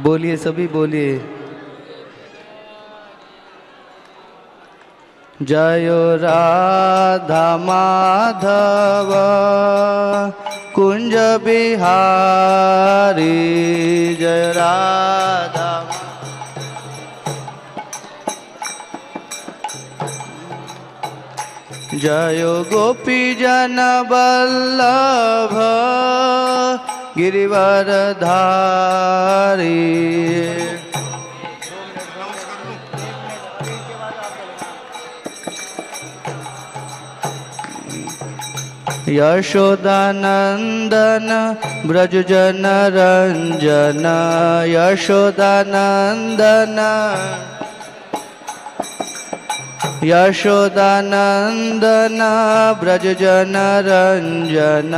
बोलिए सभी बोलिए। जय राधा माधव कुंज बिहारी, जय राधा। जय गोपी जन वल्लभ गिरिवरधारी। यशोदानंदन ब्रज जन रंजन, यशोदानंदन यशोदानंदन ब्रज जन रंजन।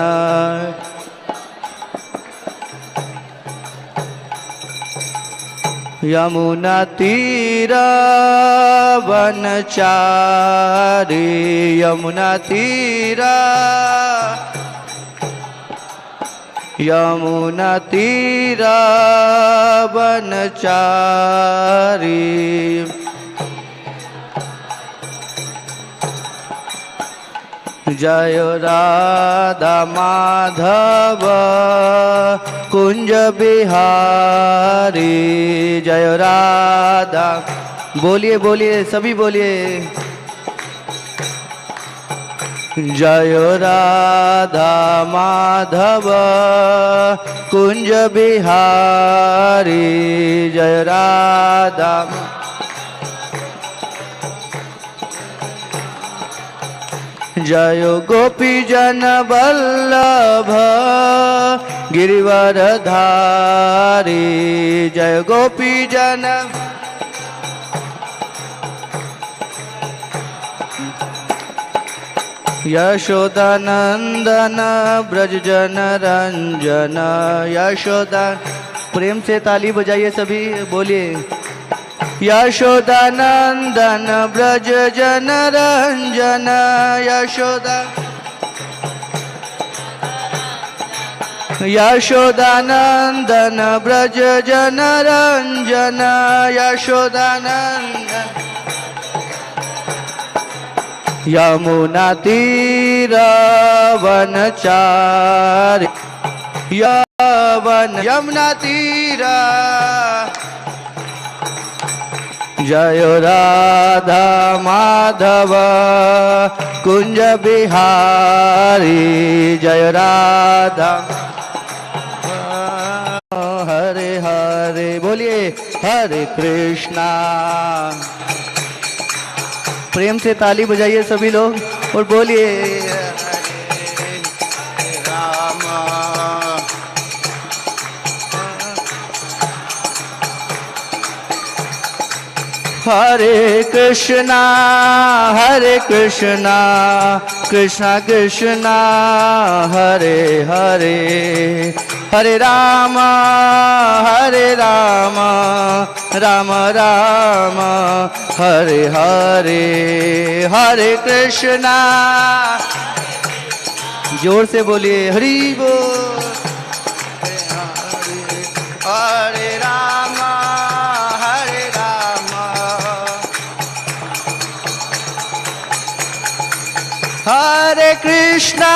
यमुना तीरा वनचारी, यमुना तीरा यमुना तीरा वनचारी। जय राधा माधव कुंज बिहारी, जय राधा। बोलिए बोलिए सभी बोलिए। जय राधा माधव कुंज बिहारी, जय राधा। जय गोपी जन वल्लभ गिरिवरधारी, जय गोपी जन। यशोदानंदन ब्रज जन रंजन, यशोदा। प्रेम से ताली बजाइए सभी बोलिए। यशोदानंदन ब्रज जन रंजन, यशोदा। यशोदानंदन ब्रज जन रंजन, यशोदानंदन। यमुना तीर वनचारी, यमुना तीरा। जय राधा माधव कुंज बिहारी, जय राधा। हरे हरे बोलिए, हरे कृष्णा। प्रेम से ताली बजाइए सभी लोग और बोलिए हरे कृष्णा कृष्णा कृष्णा हरे हरे, हरे राम राम राम हरे हरे, हरे कृष्णा। जोर से बोलिए हरि बोल। हरे राम हरे कृष्णा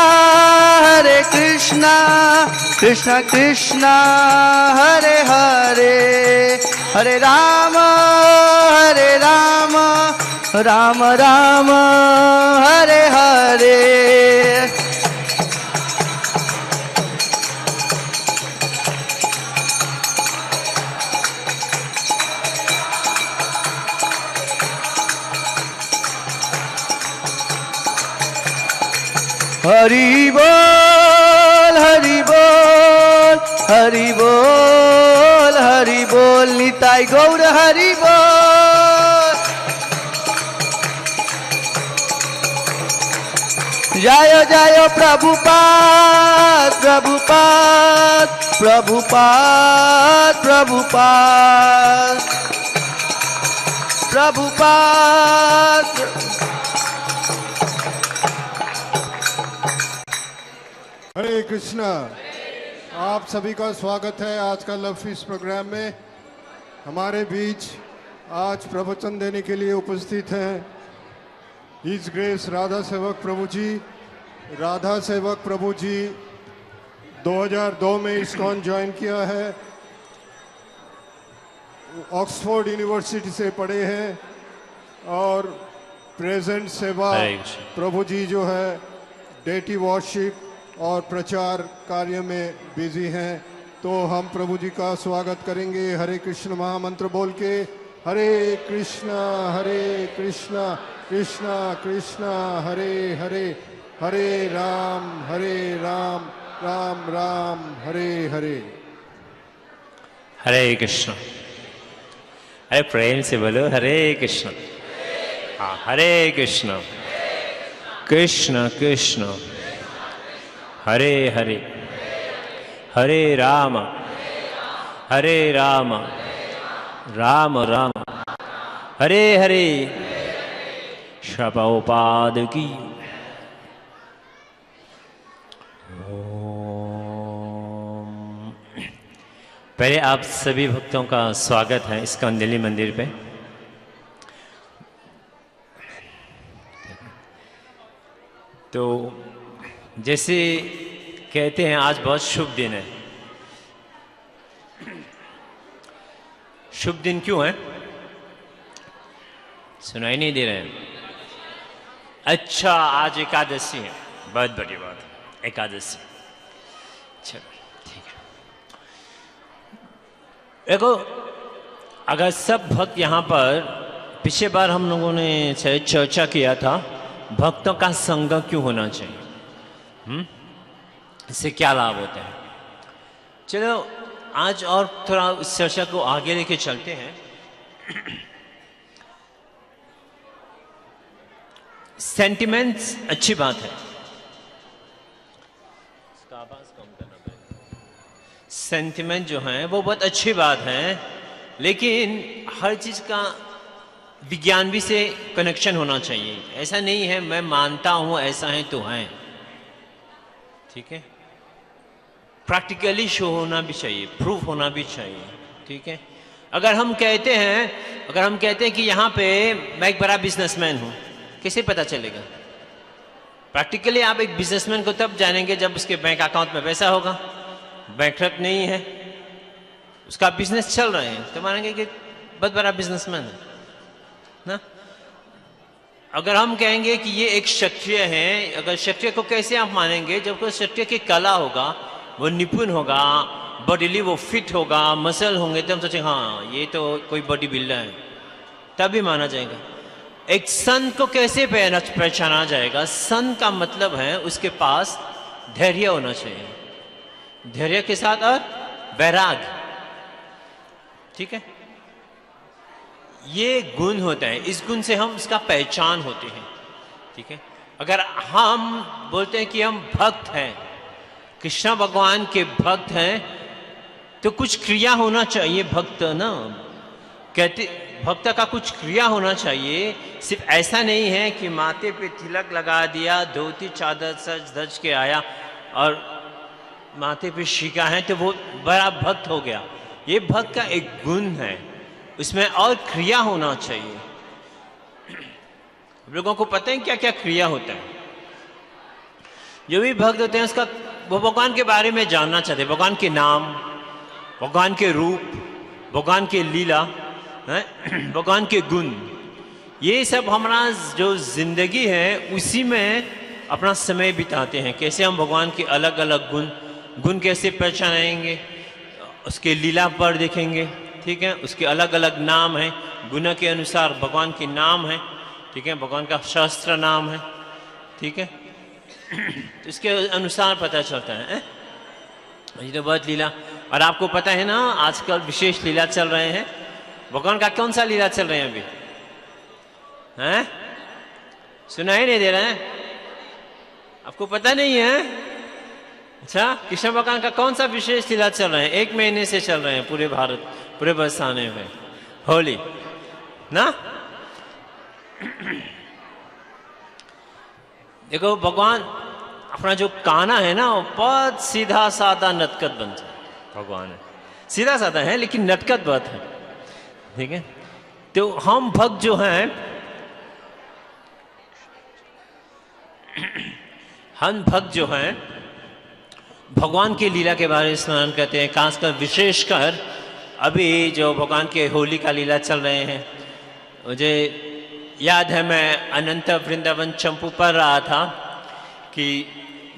कृष्णा कृष्णा हरे हरे, हरे राम राम राम हरे हरे। हरि बोल हरि बोल हरि बोल हरि बोल, निताई गौर हरि बोल। जय जय प्रभुपाद प्रभुपाद प्रभुपाद प्रभुपाद प्रभुपाद। हरे कृष्णा आप सभी का स्वागत है आज का लव फीस्ट प्रोग्राम में। हमारे बीच आज प्रवचन देने के लिए उपस्थित हैं हिज ग्रेस राधा सेवक प्रभु जी। राधा सेवक प्रभु जी 2002 में इस्कॉन ज्वाइन किया है, ऑक्सफोर्ड यूनिवर्सिटी से पढ़े हैं और प्रेजेंट सेवा प्रभु जी जो है डेटी वर्शिप और प्रचार कार्य में बिजी हैं। तो हम प्रभु जी का स्वागत करेंगे हरे कृष्ण महामंत्र बोल के। हरे कृष्णा कृष्णा कृष्णा हरे हरे, हरे राम राम राम हरे हरे। हरे कृष्ण। अरे प्रेम से बोलो हरे कृष्ण। हाँ, हरे कृष्ण कृष्ण कृष्ण हरे हरे, हरे राम राम राम हरे हरे। शपौपाद की ओम। पहले आप सभी भक्तों का स्वागत है इस्कॉन दिल्ली मंदिर पे। तो जैसे कहते हैं आज बहुत शुभ दिन है। शुभ दिन क्यों है? सुनाई नहीं दे रहे हैं? अच्छा, आज एकादशी है, बहुत बड़ी बात है एकादशी। चलो ठीक है। देखो, अगर सब भक्त यहाँ पर, पिछले बार हम लोगों ने चर्चा किया था भक्तों का संग क्यों होना चाहिए, इससे क्या लाभ होता है। चलो आज और थोड़ा इस चर्चा को आगे लेके चलते हैं। सेंटिमेंट्स अच्छी बात है, इसका आवाज कम करना पड़ेगा। सेंटिमेंट जो है वो बहुत अच्छी बात है, लेकिन हर चीज का विज्ञान भी से कनेक्शन होना चाहिए। ऐसा नहीं है मैं मानता हूं ऐसा है तो है, ठीक है। प्रैक्टिकली शो होना भी चाहिए, प्रूफ होना भी चाहिए, ठीक है। अगर हम कहते हैं कि यहाँ पे मैं एक बड़ा बिजनेसमैन हूँ, कैसे पता चलेगा? प्रैक्टिकली आप एक बिजनेसमैन को तब जानेंगे जब उसके बैंक अकाउंट में पैसा होगा। बैंकरप्ट नहीं है, उसका बिजनेस चल रहे हैं, तो मानेंगे कि बहुत बड़ा बिजनेसमैन है ना। अगर हम कहेंगे कि ये एक क्षत्रिय है, अगर क्षत्रिय को कैसे आप मानेंगे? जब कोई क्षत्रिय की कला होगा, वो निपुण होगा, बॉडीली वो फिट होगा, मसल होंगे, तो हम सोचेंगे हाँ ये तो कोई बॉडी बिल्डर है, तभी माना जाएगा। एक संत को कैसे पहचाना जाएगा? संत का मतलब है उसके पास धैर्य होना चाहिए, धैर्य के साथ और वैराग, ठीक है। ये गुण होता है, इस गुण से हम इसका पहचान होते हैं, ठीक है। अगर हम बोलते हैं कि हम भक्त हैं, कृष्ण भगवान के भक्त हैं, तो कुछ क्रिया होना चाहिए। भक्त ना कहते, भक्त का कुछ क्रिया होना चाहिए। सिर्फ ऐसा नहीं है कि माथे पे तिलक लगा दिया, धोती चादर सज धज के आया और माथे पे शीका है तो वो बड़ा भक्त हो गया। ये भक्त का एक गुण है, उसमें और क्रिया होना चाहिए। लोगों को पता है क्या क्या क्रिया होता है। जो भी भक्त होते हैं उसका, वो भगवान के बारे में जानना चाहते हैं, भगवान के नाम, भगवान के रूप, भगवान के लीला, भगवान के गुण। ये सब हमारा जो जिंदगी है उसी में अपना समय बिताते हैं। कैसे हम भगवान के अलग अलग गुण कैसे पहचानेंगे, उसके लीला पर देखेंगे, ठीक है। उसके अलग अलग नाम हैं, गुण के अनुसार भगवान के नाम है, ठीक है। भगवान का शास्त्र नाम है, ठीक है। तो इसके अनुसार पता चलता है। ये तो बहुत लीला, और आपको पता है ना आजकल विशेष लीला चल रहे हैं। भगवान का कौन सा लीला चल रहे हैं अभी? हैं? सुनाई नहीं दे रहा है? आपको पता नहीं है? अच्छा, कृष्ण भगवान का कौन सा विशेष लीला चल रहे हैं? 1 महीने से चल रहे हैं पूरे भारत, पूरे बरसाने में होली ना। देखो भगवान अपना जो काना है ना वो बहुत सीधा साधा नटखट बन जाए। भगवान है सीधा साधा है लेकिन नटखट बहुत है, ठीक है। तो हम भक्त जो हैं, हम भक्त जो हैं भगवान की लीला के बारे में स्मरण करते हैं, खासकर विशेषकर अभी जो भगवान के होली का लीला चल रहे हैं। मुझे याद है मैं अनंत वृंदावन चंपू पढ़ रहा था कि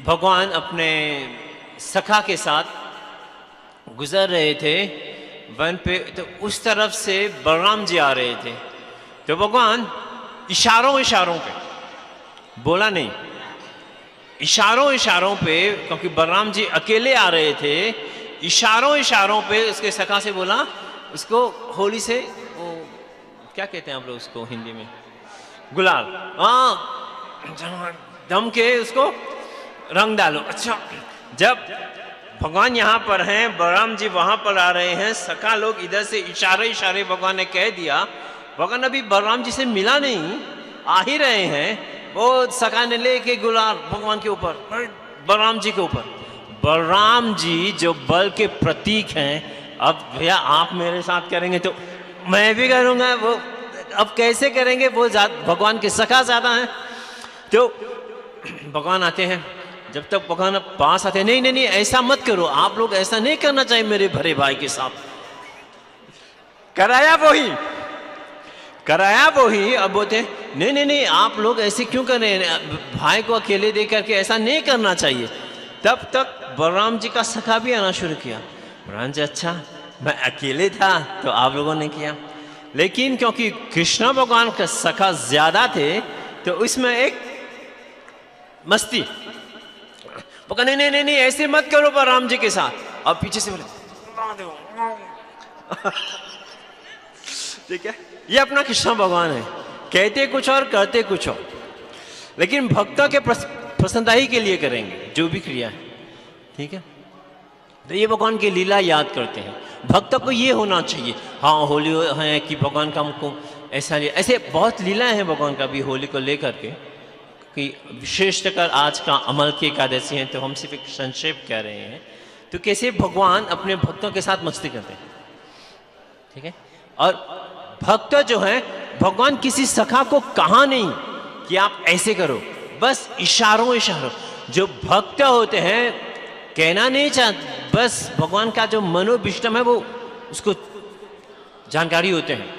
भगवान अपने सखा के साथ गुजर रहे थे वन पे, तो उस तरफ से बलराम जी आ रहे थे। तो भगवान इशारों इशारों पे, बोला नहीं, इशारों इशारों पे, क्योंकि बलराम जी अकेले आ रहे थे, इशारों इशारों पे उसके सखा से बोला उसको होली से, वो क्या कहते हैं आप लोग उसको हिंदी में, गुलाल, हाँ दम के उसको रंग डालो। अच्छा, जब भगवान यहाँ पर हैं, बलराम जी वहां पर आ रहे हैं, सखा लोग इधर से इशारे इशारे भगवान ने कह दिया। भगवान अभी बलराम जी से मिला नहीं, आ ही रहे हैं, वो सखा ने लेके गुलाल भगवान के ऊपर, बलराम जी के ऊपर। बलराम जी जो बल के प्रतीक हैं, अब भैया आप मेरे साथ करेंगे तो मैं भी करूँगा, वो अब कैसे करेंगे, वो भगवान के सखा ज़्यादा हैं। तो भगवान आते हैं, जब तक भगवान पास आते हैं, नहीं नहीं नहीं ऐसा मत करो, आप लोग ऐसा नहीं करना चाहिए मेरे भरे भाई के साथ। कराया वो ही, अब बोलते नहीं नहीं नहीं आप लोग ऐसे क्यों कर रहे हैं, भाई को अकेले दे करके ऐसा नहीं करना चाहिए। तब तक बलराम जी का सखा भी आना शुरू किया। बलराम जी, अच्छा मैं अकेले था तो आप लोगों ने किया, लेकिन क्योंकि कृष्ण भगवान का सखा ज्यादा थे तो उसमें एक मस्ती, वो कहा नहीं नहीं नहीं नहीं ऐसे मत करो बलराम जी के साथ। और पीछे से बोले ठीक है, ये अपना कृष्ण भगवान है, कहते कुछ और करते कुछ और, लेकिन भक्तों के प्रसन्नता के लिए करेंगे जो भी क्रिया है, ठीक है। तो ये भगवान की लीला याद करते हैं, भक्तों को ये होना चाहिए। हाँ होली है कि भगवान का हमको ऐसा लिया, ऐसे बहुत लीला है भगवान का भी होली को लेकर के, कि विशेषकर आज का अमल की एकादशी है तो हम सिर्फ एक संक्षेप कह रहे हैं। तो कैसे भगवान अपने भक्तों के साथ मस्ती करते हैं, ठीक है। और भक्त जो है, भगवान किसी सखा को कहा नहीं कि आप ऐसे करो, बस इशारों इशारों। जो भक्त होते हैं कहना नहीं चाहते, बस भगवान का जो मनोविष्टम है वो उसको जानकारी होते हैं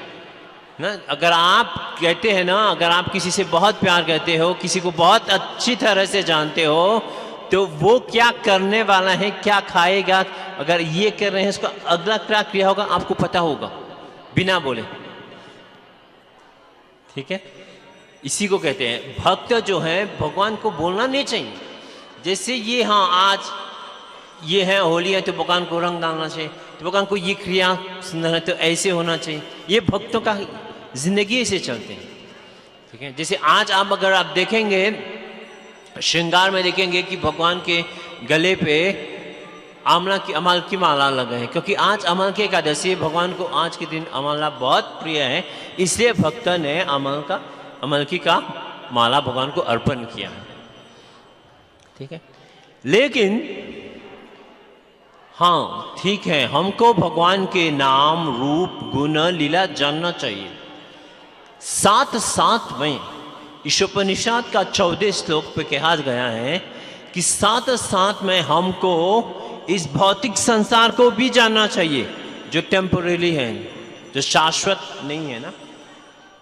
ना। अगर आप कहते हैं ना, अगर आप किसी से बहुत प्यार करते हो, किसी को बहुत अच्छी तरह से जानते हो, तो वो क्या करने वाला है, क्या खाएगा, अगर ये कर रहे हैं उसका अगला क्या क्रिया होगा आपको पता होगा बिना बोले, ठीक है। इसी को कहते हैं भक्त जो है, भगवान को बोलना नहीं चाहिए। जैसे ये, हाँ आज ये है होली है तो भगवान को रंग डालना चाहिए, तो भगवान को ये क्रिया सुंदर है तो ऐसे होना चाहिए, ये भक्तों का जिंदगी से चलते हैं, ठीक है। जैसे आज आप अगर आप देखेंगे श्रृंगार में देखेंगे कि भगवान के गले पे अमल की माला लगा है, क्योंकि आज अमल की एकादशी, भगवान को आज के दिन अमला बहुत प्रिय है, इसलिए भक्त ने अमल की का माला भगवान को अर्पण किया है, ठीक है। लेकिन हाँ ठीक है, हमको भगवान के नाम रूप गुण लीला जानना चाहिए। साथ साथ में ईशोपनिषद का 14 श्लोक पे कहा गया है कि साथ साथ में हमको इस भौतिक संसार को भी जानना चाहिए, जो टेम्पोररी है, जो शाश्वत नहीं है ना,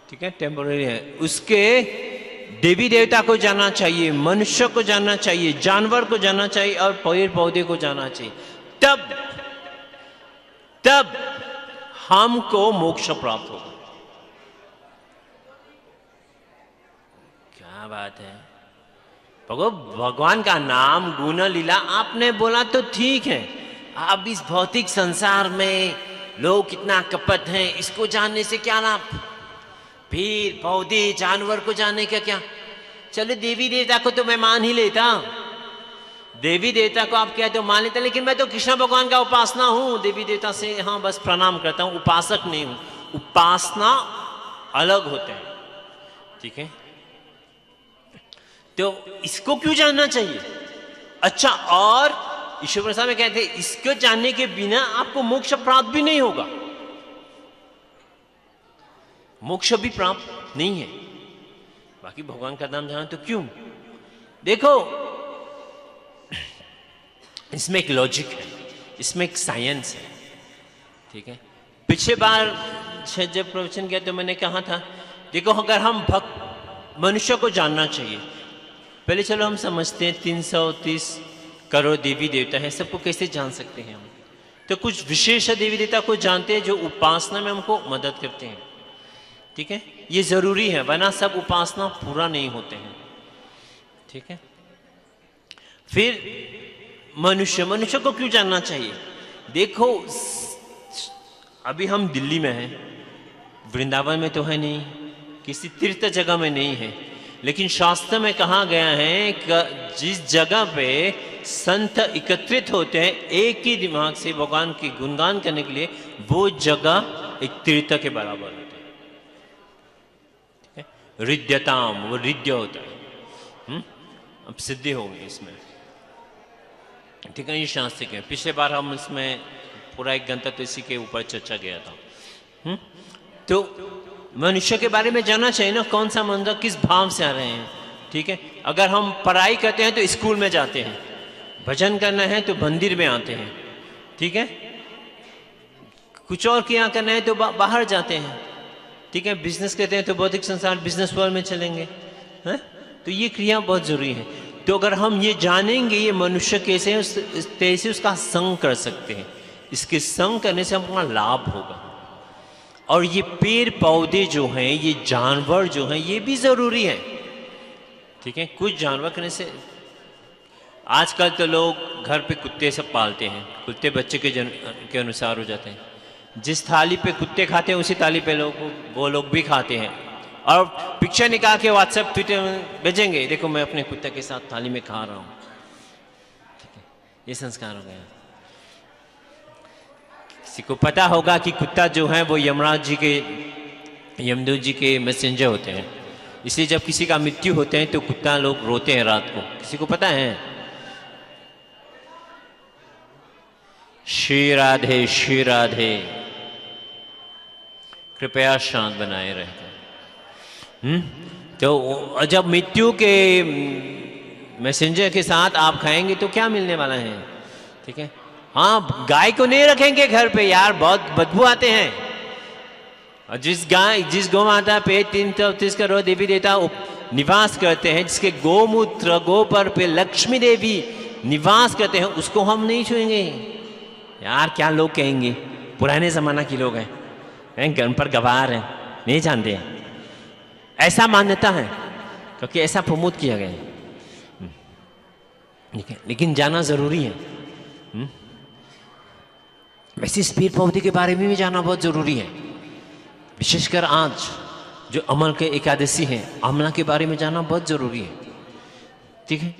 ठीक है, टेम्पोररी है। उसके देवी देवता को जानना चाहिए, मनुष्य को जानना चाहिए, जानवर को जानना चाहिए और पेड़ पौधे को जानना चाहिए। तब हमको मोक्ष प्राप्त होगा। क्या बात है, भगवान का नाम गुण लीला आपने बोला तो ठीक है। अब इस भौतिक संसार में लोग कितना कपट हैं, इसको जानने से क्या लाभ, पेड़ पौधे जानवर को जानने का क्या। चलो देवी देवता को तो मैं मान ही लेता, देवी देवता को आप कहते हो मान लेते, लेकिन मैं तो कृष्ण भगवान का उपासना हूँ, देवी देवता से हाँ बस प्रणाम करता हूँ, उपासक नहीं हूँ। उपासना अलग होते हैं, ठीक है। तो इसको क्यों जानना चाहिए? अच्छा, और ईश्वर प्रसाद में कहते हैं इसको जानने के बिना आपको मोक्ष प्राप्त भी नहीं होगा, मोक्ष भी प्राप्त नहीं है। बाकी भगवान का नाम जाना तो क्यों? देखो, इसमें एक लॉजिक है, इसमें एक साइंस है, ठीक है। पिछले बार जब प्रवचन किया तो मैंने कहा था, देखो अगर हम मनुष्य को जानना चाहिए, पहले चलो हम समझते हैं 330 करोड़ देवी देवता है, सबको कैसे जान सकते हैं हम? तो कुछ विशेष देवी देवता को जानते हैं जो उपासना में हमको मदद करते हैं, ठीक है। ये जरूरी है, वरना सब उपासना पूरा नहीं होते हैं, ठीक है। फिर मनुष्य को क्यों जानना चाहिए? देखो, अभी हम दिल्ली में हैं, वृंदावन में तो है नहीं, किसी तीर्थ जगह में नहीं है, लेकिन शास्त्र में कहा गया है कि जिस जगह पे संत एकत्रित होते हैं एक ही दिमाग से भगवान की गुणगान करने के लिए, वो जगह एक तीर्थ के बराबर होते हैं, ठीक है। रिद्यताम, वो रिद्य होता है। अब सिद्धि होगी इसमें, ठीक है। ये शास्त्र के पिछले बार हम इसमें पूरा 1 घंटा तो इसी के ऊपर चर्चा गया था। तो मनुष्य के बारे में जानना चाहिए ना, कौन सा मंदिर किस भाव से आ रहे हैं, ठीक है। अगर हम पढ़ाई करते हैं तो स्कूल में जाते हैं, भजन करना है तो मंदिर में आते हैं, ठीक है। कुछ और क्रिया करना है तो बाहर जाते हैं, ठीक है। बिजनेस करते हैं तो भौतिक संसार बिजनेस वर्ल्ड में चलेंगे, है? तो ये क्रिया बहुत जरूरी है। तो अगर हम ये जानेंगे ये मनुष्य कैसे है, उस तरह से उसका संग कर सकते हैं, इसके संग करने से हमको लाभ होगा। और ये पेड़ पौधे जो हैं, ये जानवर जो हैं, ये भी जरूरी है, ठीक है। कुछ जानवर करने से, आजकल तो लोग घर पे कुत्ते सब पालते हैं, कुत्ते बच्चे के अनुसार हो जाते हैं। जिस थाली पे कुत्ते खाते हैं उसी थाली पे वो लोग भी खाते हैं, और पिक्चर निकाल के व्हाट्सएप ट्विटर में भेजेंगे, देखो मैं अपने कुत्ते के साथ थाली में खा रहा हूँ, ठीक है। ये संस्कार हो गया। किसी को पता होगा कि कुत्ता जो है वो यमदूत जी के मैसेंजर होते हैं, इसलिए जब किसी का मृत्यु होते हैं तो कुत्ता लोग रोते हैं रात को। किसी को पता है? श्री राधे श्री राधे, कृपया शांत बनाए रहे। तो जब मृत्यु के मैसेंजर के साथ आप खाएंगे तो क्या मिलने वाला है, ठीक है। हाँ, गाय को नहीं रखेंगे घर पे यार, बहुत बदबू आते हैं। और जिस गौ माता पे 330 करोड़ देवी देवता निवास करते हैं, जिसके गोमूत्र गोबर पे लक्ष्मी देवी निवास करते हैं, उसको हम नहीं छुएंगे यार। क्या लोग कहेंगे, पुराने जमाना के लोग हैं, गन पर गवार हैं, नहीं जानते हैं। ऐसा मान्यता है क्योंकि ऐसा प्रमोट किया गया है, ठीक है। लेकिन जाना जरूरी है। वैसे इस पेड़ पौधे के बारे में भी जानना बहुत जरूरी है, विशेषकर आज जो अमल के एकादशी है, आमला के बारे में जानना बहुत जरूरी है, ठीक है।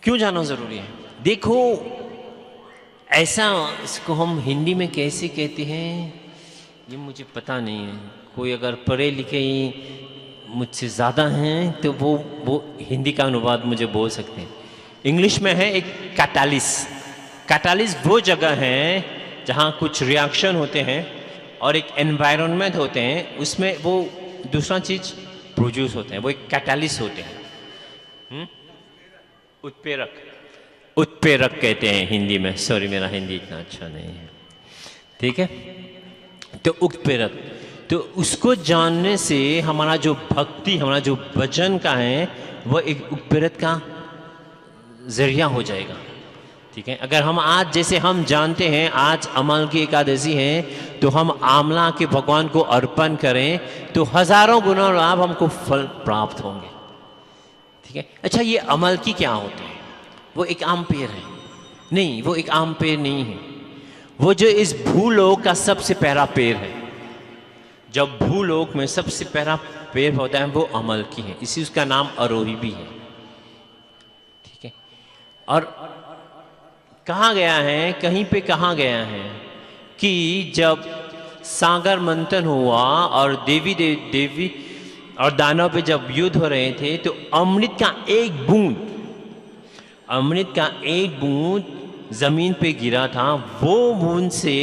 क्यों जानना जरूरी है? देखो, ऐसा इसको हम हिंदी में कैसे कहते हैं ये मुझे पता नहीं है। कोई अगर पढ़े लिखे मुझसे ज़्यादा हैं तो वो हिंदी का अनुवाद मुझे बोल सकते हैं। इंग्लिश में है एक कैटालिस्ट वो जगह है जहाँ कुछ रिएक्शन होते हैं और एक एनवायरनमेंट होते हैं, उसमें वो दूसरा चीज़ प्रोड्यूस होते हैं, वो एक कैटालिस्ट होते हैं। उत्प्रेरक कहते हैं हिंदी में। सॉरी, मेरा हिंदी इतना अच्छा नहीं है, ठीक है। तो उत्प्रेरक, तो उसको जानने से हमारा जो भक्ति, हमारा जो भजन का है, वो एक उत्प्रेरक का जरिया हो जाएगा, ठीक है। अगर हम आज, जैसे हम जानते हैं आज अमल की एकादशी है, तो हम आमला के भगवान को अर्पण करें तो हजारों गुना लाभ हमको फल प्राप्त होंगे, ठीक है। अच्छा, ये अमल की क्या होते हैं? वो एक आम पेड़ है? नहीं, वो एक आम पेड़ नहीं है। वो जो इस भूलोक का सबसे पहला पेड़ है। जब भूलोक में सबसे पहला पेड़ होता है वो अमल की है, इसी उसका नाम आरोही भी है, ठीक है। और कहा गया है, कहीं पे कहा गया है कि जब सागर मंथन हुआ और देवी और दानव पे जब युद्ध हो रहे थे, तो अमृत का एक बूंद अमृत का एक बूंद जमीन पे गिरा था, वो बूंद से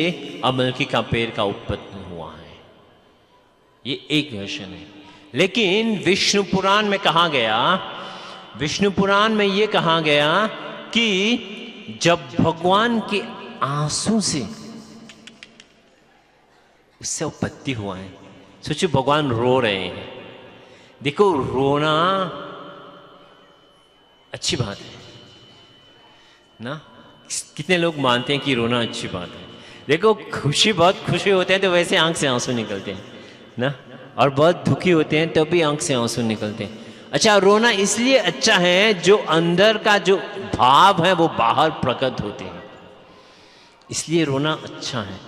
अमलकी का पेड़ का उत्पत्ति हुआ है। ये एक वर्षन है। लेकिन विष्णु पुराण में कहा गया, विष्णु पुराण में ये कहा गया कि जब भगवान के आंसू से उससे उत्पत्ति हुआ है। सोचो भगवान रो रहे हैं। देखो रोना अच्छी बात है ना, कितने लोग मानते हैं कि रोना अच्छी बात है। देखो खुशी, बहुत खुशी होते हैं तो वैसे आंख से आंसू निकलते हैं ना, और बहुत दुखी होते हैं तो भी आंख से आंसू निकलते हैं। अच्छा, रोना इसलिए अच्छा है जो अंदर का जो भाव है वो बाहर प्रकट होते हैं, इसलिए रोना अच्छा है।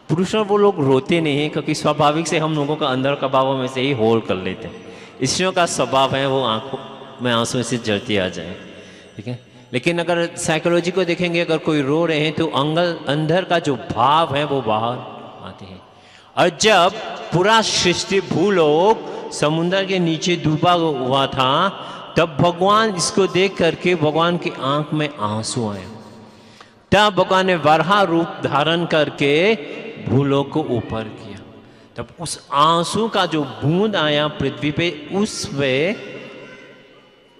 पुरुषों वो लोग रोते नहीं हैं क्योंकि स्वाभाविक से हम लोगों का अंदर का भाव में से ही होल्ड कर लेते हैं। स्त्रियों का स्वभाव है वो आंखों में आंसू से जलती आ जाए, ठीक है। लेकिन अगर साइकोलॉजी को देखेंगे, अगर कोई रो रहे हैं तो अंदर का जो भाव है वो बाहर आते हैं। और जब पूरा सृष्टि भूलोक समुद्र के नीचे डूबा हुआ था, तब भगवान इसको देख करके भगवान की आंख में आंसू आए। तब भगवान ने वराह रूप धारण करके भूलोक को ऊपर किया। तब उस आंसू का जो बूंद आया पृथ्वी पे, उसमें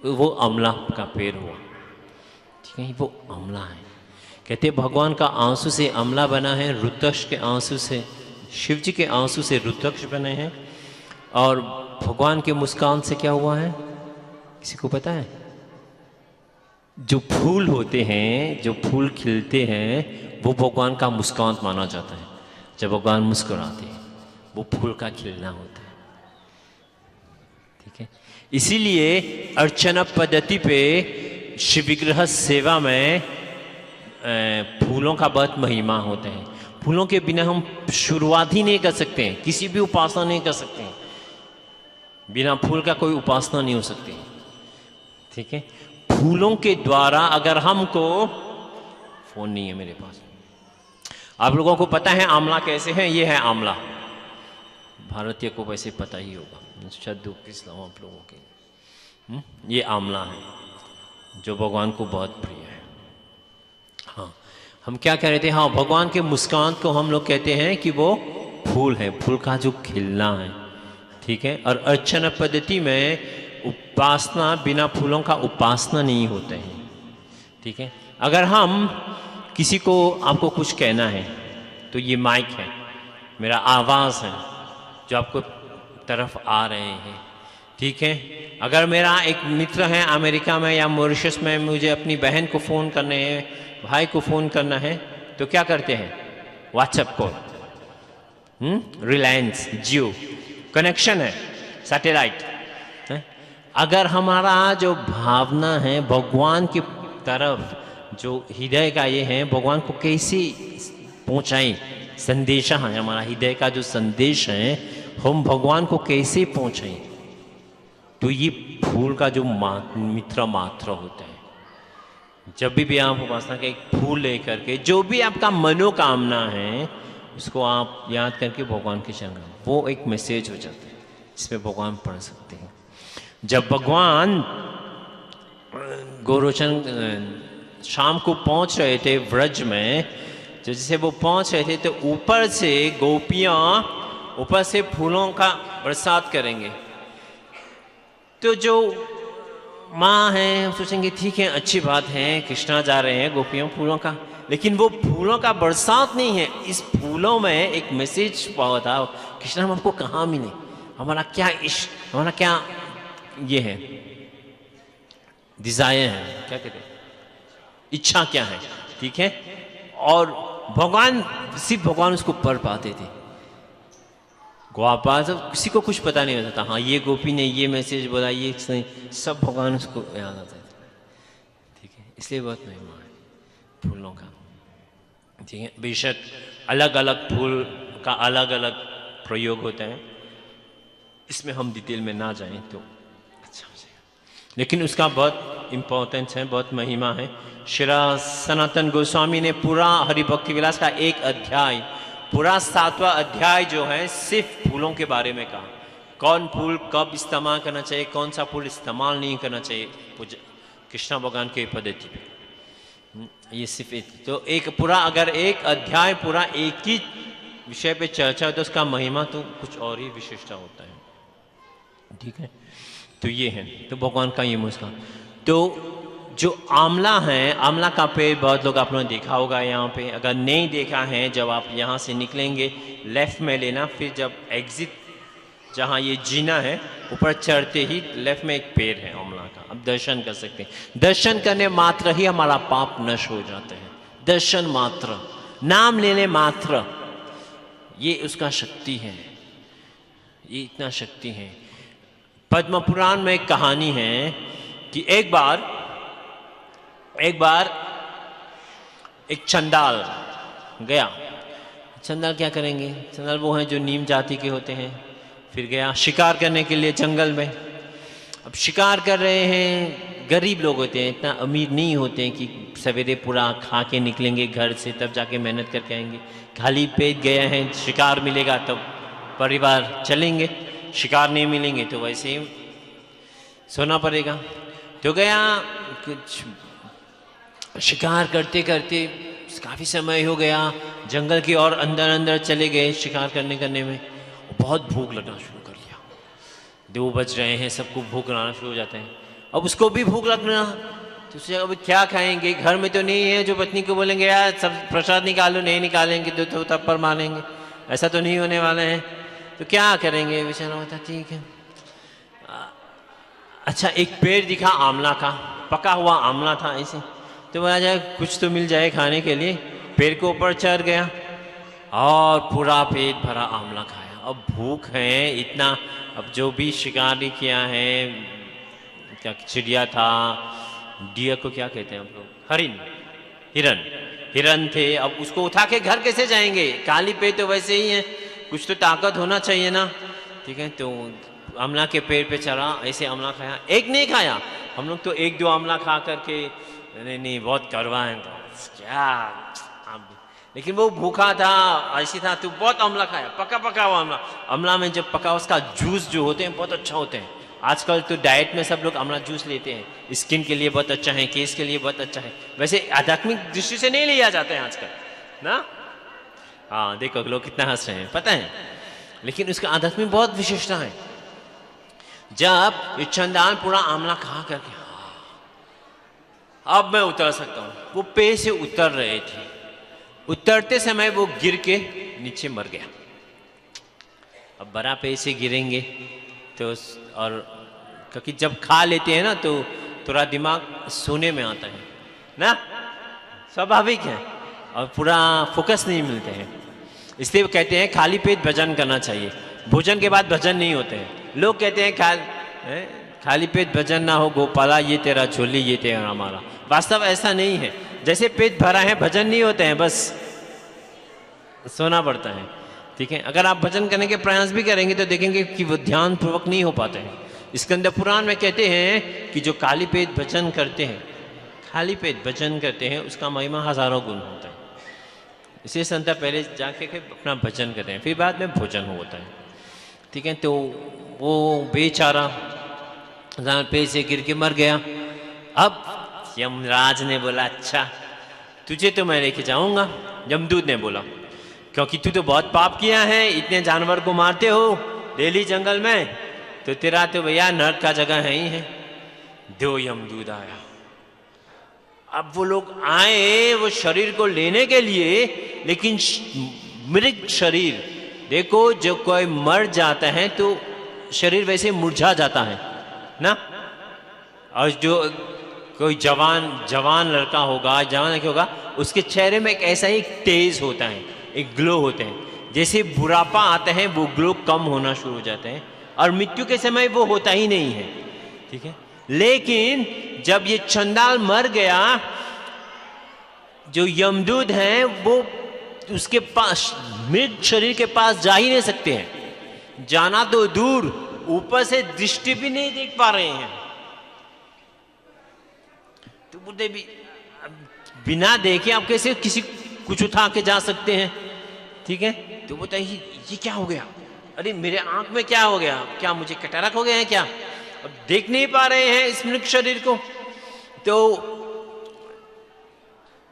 वो अमला का पेड़ हुआ, ठीक है। वो अमला है। कहते भगवान का आंसू से अमला बना है, रुद्राक्ष के आंसू से, शिव जी के आंसू से रुद्राक्ष बने हैं। और भगवान के मुस्कान से क्या हुआ है, किसी को पता है? जो फूल होते हैं, जो फूल खिलते हैं, वो भगवान का मुस्कान माना जाता है। जब भगवान मुस्कुराते हैं वो फूल का खिलना होता है, ठीक है। इसीलिए अर्चना पद्धति पे शिव विग्रह सेवा में फूलों का बहुत महिमा होता है। फूलों के बिना हम शुरुआत ही नहीं कर सकते हैं, किसी भी उपासना नहीं कर सकते हैं। बिना फूल का कोई उपासना नहीं हो सकती, ठीक है। फूलों के द्वारा अगर हमको, फोन नहीं है मेरे पास, आप लोगों को पता है आंवला कैसे है? ये है आंवला, भारतीय को वैसे पता ही होगा, शायद दुख किस आप लोगों के। ये आंवला है जो भगवान को बहुत प्रिय है। हाँ, हम क्या कह रहे थे? हाँ, भगवान के मुस्कान को हम लोग कहते हैं कि वो फूल है, फूल का जो खिलना है, ठीक है। और अर्चना पद्धति में उपासना, बिना फूलों का उपासना नहीं होते हैं, ठीक है। अगर हम किसी को, आपको कुछ कहना है तो ये माइक है, मेरा आवाज़ है जो आपको तरफ आ रहे हैं, ठीक है। अगर मेरा एक मित्र है अमेरिका में या मॉरिशस में, मुझे अपनी बहन को फ़ोन करने हैं, भाई को फ़ोन करना है, तो क्या करते हैं? व्हाट्सएप कॉल, रिलायंस जियो कनेक्शन है, सैटेलाइट है। अगर हमारा जो भावना है भगवान की तरफ, जो हृदय का ये है, भगवान को कैसे पहुँचाएं, संदेशा है हमारा हृदय का जो संदेश है, हम भगवान को कैसे पहुँचाएं, तो ये फूल का जो मित्र मात्र होता है। जब भी आप उपासना का एक फूल लेकर के, जो भी आपका मनोकामना है उसको आप याद करके भगवान के चरण, वो एक मैसेज हो जाता है, इसमें भगवान पढ़ सकते हैं। जब भगवान गोरोचन शाम को पहुंच रहे थे व्रज में, जैसे वो पहुंच रहे थे तो ऊपर से गोपियां ऊपर से फूलों का बरसात करेंगे। तो जो माँ हैं सोचेंगे ठीक है, अच्छी बात है, कृष्णा जा रहे हैं गोपियों फूलों का, लेकिन वो फूलों का बरसात नहीं है, इस फूलों में एक मैसेज पाया था, कृष्णा हम हमको कहाँ मिले, हमारा क्या इश्क, हमारा क्या ये है, डिजायर है, क्या कहते हैं, इच्छा क्या है, ठीक है। और भगवान, सिर्फ भगवान उसको पढ़ पाते थे। गोपाल सब किसी को कुछ पता नहीं होता था, हाँ ये गोपी ने ये मैसेज बोला, ये सब भगवान उसको याद आता था, ठीक है। इसलिए बहुत महिमा है फूलों का, ठीक है। बेशक अलग अलग फूल का अलग अलग प्रयोग होता है, इसमें हम डिटेल में ना जाएं तो अच्छा हो जाएगा, लेकिन उसका बहुत इम्पोर्टेंस है, बहुत महिमा है। श्री सनातन गोस्वामी ने पूरा हरिभक्ति विलास का एक अध्याय, पूरा 7वां अध्याय जो है सिर्फ फूलों के बारे में कहा, कौन फूल कब इस्तेमाल करना चाहिए, कौन सा फूल इस्तेमाल नहीं करना चाहिए कृष्णा भगवान के पद्धति पे। ये सिर्फ तो एक पूरा, अगर एक अध्याय पूरा एक ही विषय पे चर्चा हो तो उसका महिमा तो कुछ और ही विशिष्ट होता है। ठीक है, तो ये है तो भगवान का ये मुस्कान। तो जो आंवला है, आंवला का पेड़ बहुत लोग आपने देखा होगा यहाँ पे, अगर नहीं देखा है जब आप यहाँ से निकलेंगे लेफ्ट में लेना, फिर जब एग्जिट जहाँ ये जीना है ऊपर चढ़ते ही लेफ्ट में एक पेड़ है आंवला का, आप दर्शन कर सकते हैं। दर्शन करने मात्र ही हमारा पाप नष्ट हो जाते हैं, दर्शन मात्र, नाम लेने मात्र, ये उसका शक्ति है, ये इतना शक्ति है। पद्म पुराण में एक कहानी है कि एक बार एक चंडाल गया। चंडाल क्या करेंगे, चंडाल वो हैं जो नीम जाति के होते हैं। फिर गया शिकार करने के लिए जंगल में। अब शिकार कर रहे हैं, गरीब लोग होते हैं, इतना अमीर नहीं होते हैं कि सवेरे पूरा खा के निकलेंगे घर से तब जाके मेहनत करके आएंगे। खाली पेट गए हैं, शिकार मिलेगा तब परिवार चलेंगे, शिकार नहीं मिलेंगे तो वैसे ही सोना पड़ेगा। तो गया, कुछ शिकार करते करते काफ़ी समय हो गया, जंगल की और अंदर अंदर चले गए शिकार करने में। बहुत भूख लगना शुरू कर लिया, 2 बज रहे हैं, सबको भूख लगाना शुरू हो जाते हैं। अब उसको भी भूख लगना, तो सोचा अब क्या खाएंगे, घर में तो नहीं है। जो पत्नी को बोलेंगे यार सब प्रसाद निकालो, नहीं निकालेंगे तो थप्पड़ मारेंगे, ऐसा तो नहीं होने वाला है, तो क्या करेंगे। बेचारा होता ठीक है। अच्छा, एक पेड़ दिखा आंवला का, पका हुआ आंवला था ऐसे, तो बोला जाए कुछ तो मिल जाए खाने के लिए। पेड़ के ऊपर चढ़ गया और पूरा पेट भरा आंवला खाया। अब भूख है इतना, अब जो भी शिकारी किया है, क्या चिड़िया था, डियर को क्या कहते हैं हम लोग, हिरन थे। अब उसको उठा के घर कैसे जाएंगे, खाली पेट तो वैसे ही है, कुछ तो ताकत होना चाहिए ना। ठीक है, तो आंवला के पेड़ पे चढ़ा, ऐसे आंवला खाया। एक नहीं खाया, हम लोग तो 1-2 आंवला खा करके नहीं बहुत कड़वा है तो क्या, लेकिन वो भूखा था, ऐसी था, तो बहुत आंवला खाया, पका हुआ आंवला। आंवला में जब पका उसका जूस जो होते हैं बहुत अच्छा होते हैं। आजकल तो डाइट में सब लोग आंवला जूस लेते हैं, स्किन के लिए बहुत अच्छा है, केस के लिए बहुत अच्छा है। वैसे आध्यात्मिक दृष्टि से नहीं लिया जाता है आजकल ना। हाँ देखो लोग कितना हंस रहे हैं, पता है, लेकिन उसका आध्यात्मिक बहुत विशेषता है। जब ये चंडाल पूरा आंवला खा करके अब मैं उतर सकता हूँ, वो पेड़ से उतर रहे थे, उतरते समय वो गिर के नीचे मर गया। अब बड़ा पेड़ से गिरेंगे तो, और क्योंकि जब खा लेते हैं ना तो थोड़ा दिमाग सोने में आता है ना, स्वाभाविक है, और पूरा फोकस नहीं मिलते हैं। इसलिए कहते हैं खाली पेट भजन करना चाहिए, भोजन के बाद भजन नहीं होते हैं। लोग कहते हैं खाली पेट भजन ना हो गोपाला, ये तेरा झोली ये तेरा हमारा। वास्तव ऐसा नहीं है, जैसे पेट भरा है भजन नहीं होते हैं, बस सोना पड़ता है। ठीक है, अगर आप भजन करने के प्रयास भी करेंगे तो देखेंगे कि वो ध्यान पूर्वक नहीं हो पाते हैं। स्कंद पुराण में कहते हैं कि जो खाली पेट भजन करते हैं, खाली पेट भजन करते हैं, उसका महिमा हजारों गुण होता है। इसलिए संत पहले जाके अपना भजन करते हैं, फिर बाद में भोजन होता है। ठीक है, तो वो बेचारा पेड़ से गिर के मर गया। अब यमराज ने बोला अच्छा तुझे तो मैं लेके जाऊंगा। यमदूत ने बोला क्योंकि तू तो बहुत पाप किया है, इतने जानवर को मारते हो डेली जंगल में, तो तेरा तो भैया नरक का जगह है ही है। दो यमदूत आया। अब वो लोग आए वो शरीर को लेने के लिए, लेकिन मृग शरीर, देखो जो कोई मर जाता है तो शरीर वैसे मुरझा जाता है ना, और जो कोई जवान लड़का होगा, जवान लड़की होगा, उसके चेहरे में एक ऐसा ही तेज होता है, एक ग्लो होते हैं। जैसे बुढ़ापा आता है वो ग्लो कम होना शुरू हो जाते हैं, और मृत्यु के समय वो होता ही नहीं है। ठीक है, लेकिन जब ये चंडाल मर गया, जो यमदूत हैं वो उसके पास, मृत शरीर के पास जा ही नहीं सकते हैं, जाना तो दूर, ऊपर से दृष्टि भी नहीं देख पा रहे हैं। तो बोलते भी बिना देखे आप कैसे किसी कुछ उठा के जा सकते हैं। ठीक है, तो बोलता है ये क्या हो गया, अरे मेरे आंख में क्या हो गया, क्या मुझे कैटरैक्ट हो गया है क्या, अब देख नहीं पा रहे हैं इस मृत शरीर को। तो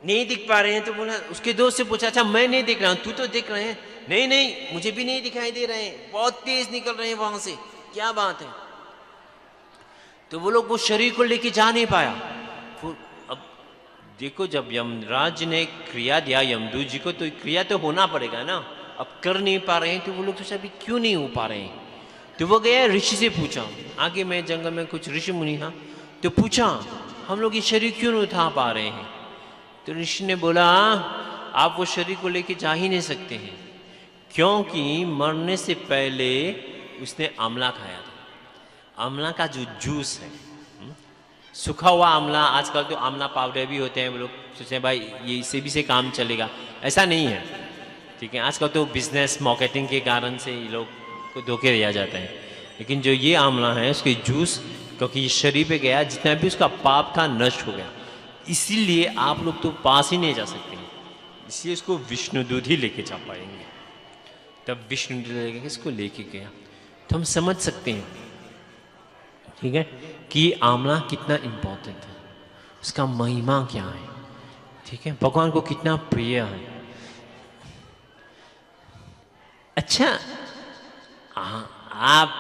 नहीं दिख पा रहे हैं, तो बोला, उसके दोस्त से पूछा, अच्छा मैं नहीं दिख रहा हूं, तू तो दिख रहे हैं। नहीं नहीं, मुझे भी नहीं दिखाई दे रहे हैं, बहुत तेज निकल रहे हैं वहां से, क्या बात है। तो वो लोग वो शरीर को लेके जा नहीं पाया। अब देखो, जब यमराज ने क्रिया दिया यमदूत जी को, तो क्रिया तो होना पड़ेगा ना। अब कर नहीं पा रहे हैं, तो वो लोग तो अभी क्यों नहीं हो पा रहे हैं। तो वो गया ऋषि से पूछा, आगे में जंगल में कुछ ऋषि मुनि था, तो पूछा हम लोग ये शरीर क्यों नहीं उठा पा रहे हैं। तो ऋषि ने बोला, आप वो शरीर को लेके जा ही नहीं सकते हैं, क्योंकि मरने से पहले उसने आंवला खाया था। आंवला का जो जूस है, सूखा हुआ आंवला, आजकल तो आंवला पाउडर भी होते हैं, वो लोग सोचते हैं भाई ये इससे भी से काम चलेगा, ऐसा नहीं है, ठीक है। आजकल तो बिजनेस मार्केटिंग के कारण से ये लोग को धोखे दिया जाता है, लेकिन जो ये आंवला है उसके जूस, क्योंकि ये शरीर पे गया, जितना भी उसका पाप था नष्ट हो गया, इसीलिए आप लोग तो पास ही नहीं जा सकते हैं, इसलिए इसको विष्णुदूत ही लेके जा पाएंगे। तब विष्णुदूत लेके इसको लेके गया, तो हम समझ सकते हैं, ठीक है, कि आंवला कितना इम्पोर्टेंट है, उसका महिमा क्या है, ठीक है, भगवान को कितना प्रिय है। अच्छा, आप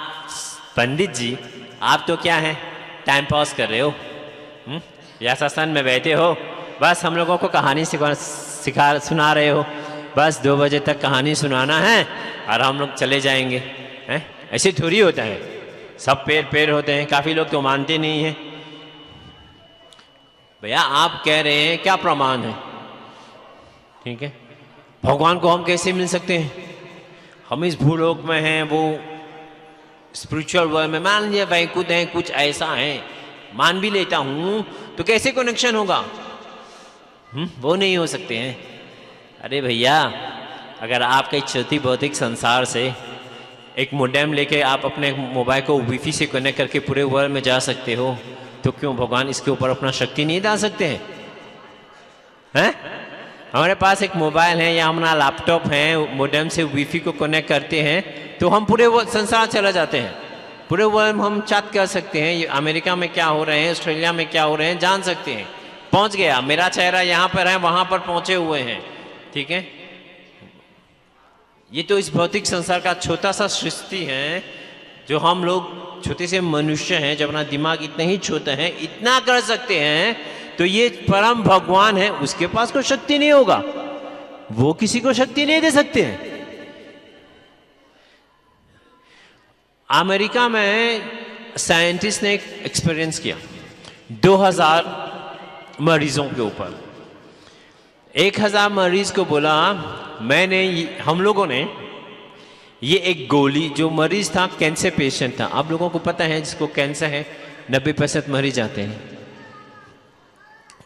पंडित जी, आप तो क्या है, टाइम पास कर रहे हो, या सत्संग में बैठे हो, बस हम लोगों को कहानी सुना रहे हो, बस 2 बजे तक कहानी सुनाना है और हम लोग चले जाएंगे, हैं? ऐसे थोड़ी होता है, सब पैर होते हैं। काफ़ी लोग तो मानते नहीं हैं। भैया आप कह रहे हैं, क्या प्रमाण है, ठीक है, भगवान को हम कैसे मिल सकते हैं, हम इस भूलोक में हैं, वो स्पिरिचुअल वर्ल्ड में, मान लीजिए वैकुंठ है, कुछ ऐसा है, मान भी लेता हूं, तो कैसे कनेक्शन होगा, वो नहीं हो सकते हैं। अरे भैया, अगर आप कहीं चलती भौतिक संसार से एक मोडेम लेके आप अपने मोबाइल को वाईफाई से कनेक्ट करके पूरे वर्ल्ड में जा सकते हो, तो क्यों भगवान इसके ऊपर अपना शक्ति नहीं डाल सकते हैं? हैं? हमारे पास एक मोबाइल है या हमारा लैपटॉप है, मोडेम से वाईफाई को कनेक्ट करते हैं, तो हम पूरे संसार चला जाते हैं, पूरे वर्ल्ड में हम चैट कर सकते हैं, अमेरिका में क्या हो रहे हैं, ऑस्ट्रेलिया में क्या हो रहे हैं, जान सकते हैं। पहुंच गया, मेरा चेहरा यहाँ पर है, वहां पर पहुंचे हुए हैं, ठीक है। ये तो इस भौतिक संसार का छोटा सा सृष्टि है, जो हम लोग छोटे से मनुष्य हैं, जब अपना दिमाग इतना ही छोटा है, इतना कर सकते हैं, तो ये परम भगवान है, उसके पास कोई शक्ति नहीं होगा, वो किसी को शक्ति नहीं दे सकते हैं। अमेरिका में साइंटिस्ट ने एक एक्सपीरियंस किया 2000 मरीजों के ऊपर। 1000 मरीज को बोला, हम लोगों ने ये एक गोली, जो मरीज था कैंसर पेशेंट था, आप लोगों को पता है जिसको कैंसर है 90% मरीज जाते हैं,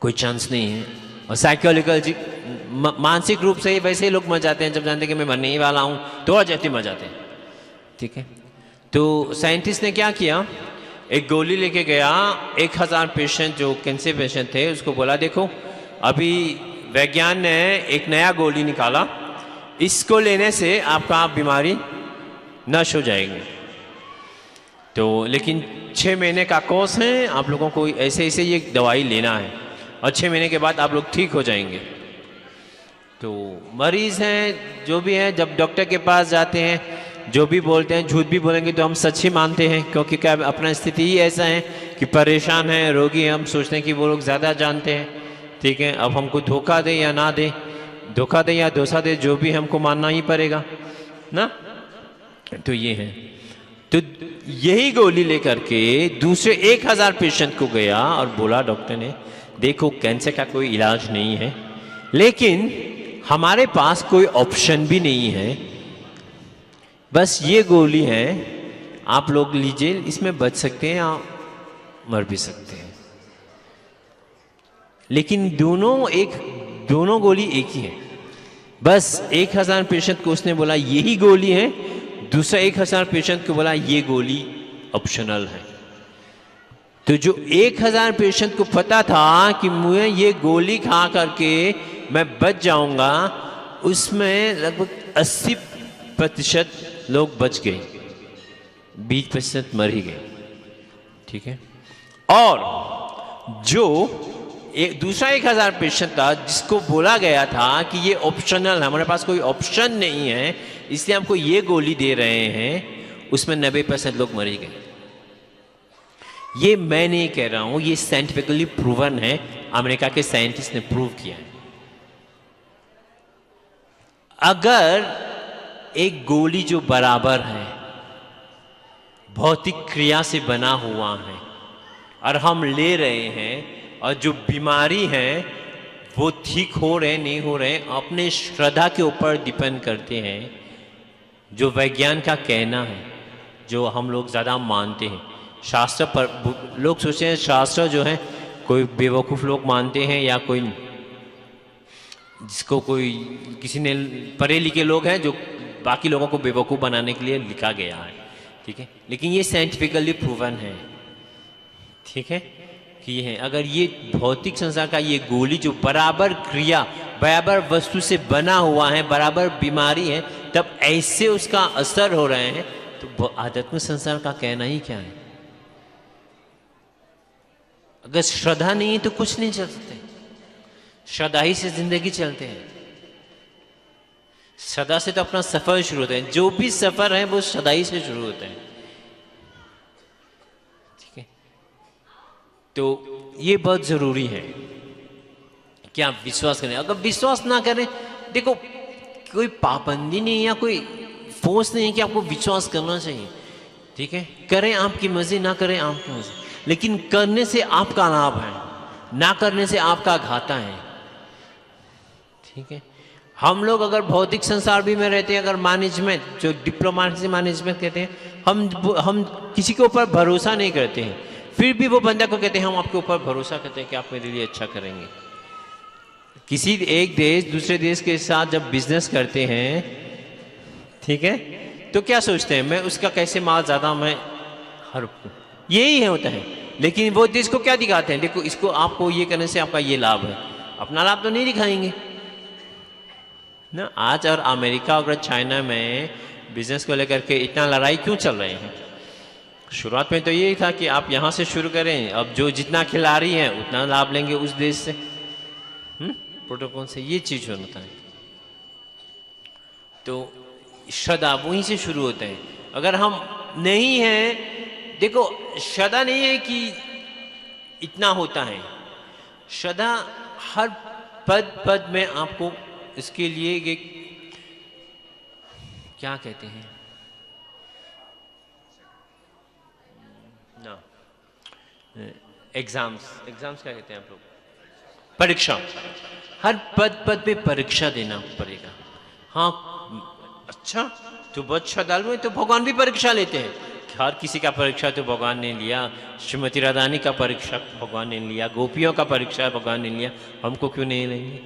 कोई चांस नहीं है। और साइकोलॉजिकल मानसिक रूप से वैसे ही लोग मर जाते हैं, जब जानते हैं कि मैं मरने ही वाला हूं, तो और जैसे मर जाते हैं, ठीक है। तो साइंटिस्ट ने क्या किया, एक गोली लेके गया, 1000 पेशेंट जो कैंसर पेशेंट थे, उसको बोला देखो अभी वैज्ञान ने एक नया गोली निकाला, इसको लेने से आपका बीमारी नष्ट हो जाएगी, तो लेकिन 6 महीने का कोर्स है, आप लोगों को ऐसे ऐसे ये दवाई लेना है और 6 महीने के बाद आप लोग ठीक हो जाएंगे। तो मरीज हैं जो भी हैं, जब डॉक्टर के पास जाते हैं, जो भी बोलते हैं, झूठ भी बोलेंगे तो हम सच ही मानते हैं, क्योंकि क्या अपना स्थिति ही ऐसा है कि परेशान है, रोगी है, हम सोचते हैं कि वो लोग ज़्यादा जानते हैं, ठीक है। अब हमको धोखा दे या ना दे, धोखा दे या धोखा दे, जो भी हमको मानना ही पड़ेगा ना। तो ये है, तो यही गोली लेकर के दूसरे 1000 पेशेंट को गया और बोला डॉक्टर ने, देखो कैंसर का कोई इलाज नहीं है, लेकिन हमारे पास कोई ऑप्शन भी नहीं है, बस ये गोली है, आप लोग लीजिए, इसमें बच सकते हैं या मर भी सकते हैं। लेकिन दोनों गोली एक ही है। बस 1000 पेशेंट को उसने बोला यही गोली है, दूसरा 1000 पेशेंट को बोला ये गोली ऑप्शनल है। तो जो 1000 पेशेंट को पता था कि मुझे ये गोली खा करके मैं बच जाऊंगा, उसमें लगभग 80% लोग बच गए, 20% मर ही गए, ठीक है। और जो दूसरा 1000% था जिसको बोला गया था कि ये ऑप्शनल, हमारे पास कोई ऑप्शन नहीं है इसलिए हमको ये गोली दे रहे हैं, उसमें 90% लोग मर गए। ये मैं नहीं कह रहा हूं, ये साइंटिफिकली प्रूवन है, अमेरिका के साइंटिस्ट ने प्रूव किया है। अगर एक गोली जो बराबर है, भौतिक क्रिया से बना हुआ है और हम ले रहे हैं और जो बीमारी है वो ठीक हो रहे नहीं हो रहे अपने श्रद्धा के ऊपर डिपेंड करते हैं। जो वैज्ञान का कहना है, जो हम लोग ज़्यादा मानते हैं, शास्त्र पर लोग सोचते हैं शास्त्र जो है कोई बेवकूफ़ लोग मानते हैं या कोई जिसको कोई किसी ने पढ़े लिखे लोग हैं जो बाकी लोगों को बेवकूफ़ बनाने के लिए लिखा गया है, ठीक है। लेकिन ये साइंटिफिकली प्रूवन है, ठीक है, कि ये है। अगर ये भौतिक संसार का ये गोली जो बराबर क्रिया, बराबर वस्तु से बना हुआ है, बराबर बीमारी है, तब ऐसे उसका असर हो रहे हैं, तो आध्यात्मिक संसार का कहना ही क्या है। अगर श्रद्धा नहीं है तो कुछ नहीं चल सकते, श्रद्धा ही से जिंदगी चलते हैं। श्रद्धा से तो अपना सफर शुरू होता है, जो भी सफर है वो श्रद्धा ही से शुरू होता है, ठीक है। तो ये बहुत जरूरी है कि आप विश्वास करें। अगर विश्वास ना करें, देखो कोई पाबंदी नहीं या कोई फोर्स नहीं है कि आपको विश्वास करना चाहिए, ठीक है। करें आपकी मर्जी, ना करें आपकी मर्जी, लेकिन करने से आपका लाभ है, ना करने से आपका घाटा है, ठीक है। हम लोग अगर भौतिक संसार भी में रहते हैं, अगर मैनेजमेंट जो डिप्लोमेसी मैनेजमेंट कहते हैं, हम किसी के ऊपर भरोसा नहीं करते हैं, फिर भी वो बंदा को कहते हैं हम आपके ऊपर भरोसा करते हैं कि आप मेरे लिए अच्छा करेंगे। किसी एक देश दूसरे देश के साथ जब बिजनेस करते हैं, ठीक है, तो क्या सोचते हैं मैं उसका कैसे माल ज़्यादा मैं हड़पूं, यही है होता है। लेकिन वो देश को क्या दिखाते हैं, देखो इसको आपको ये करने से आपका ये लाभ है, अपना लाभ तो नहीं दिखाएंगे ना। आज और अमेरिका और चाइना में बिजनेस को लेकर के इतना लड़ाई क्यों चल रहे हैं। शुरुआत में तो यही था कि आप यहाँ से शुरू करें, अब जो जितना खिलाड़ी हैं उतना लाभ लेंगे उस देश से, प्रोटोकॉल से, ये चीज होता है। तो श्रद्धा वहीं से शुरू होते हैं। अगर हम नहीं हैं, देखो श्रद्धा नहीं है कि इतना होता है, श्रद्धा हर पद पद में आपको इसके लिए एक क्या कहते हैं ना, एग्जाम्स क्या कहते हैं आप लोग, परीक्षा, हर पद पद पे परीक्षा देना पड़ेगा। हाँ अच्छा, तो बहुत श्रद्धालु है तो भगवान भी परीक्षा लेते हैं। हर किसी का परीक्षा तो भगवान ने लिया, श्रीमती राधानी का परीक्षा भगवान ने लिया, गोपियों का परीक्षा भगवान ने लिया, हमको क्यों नहीं लेंगे।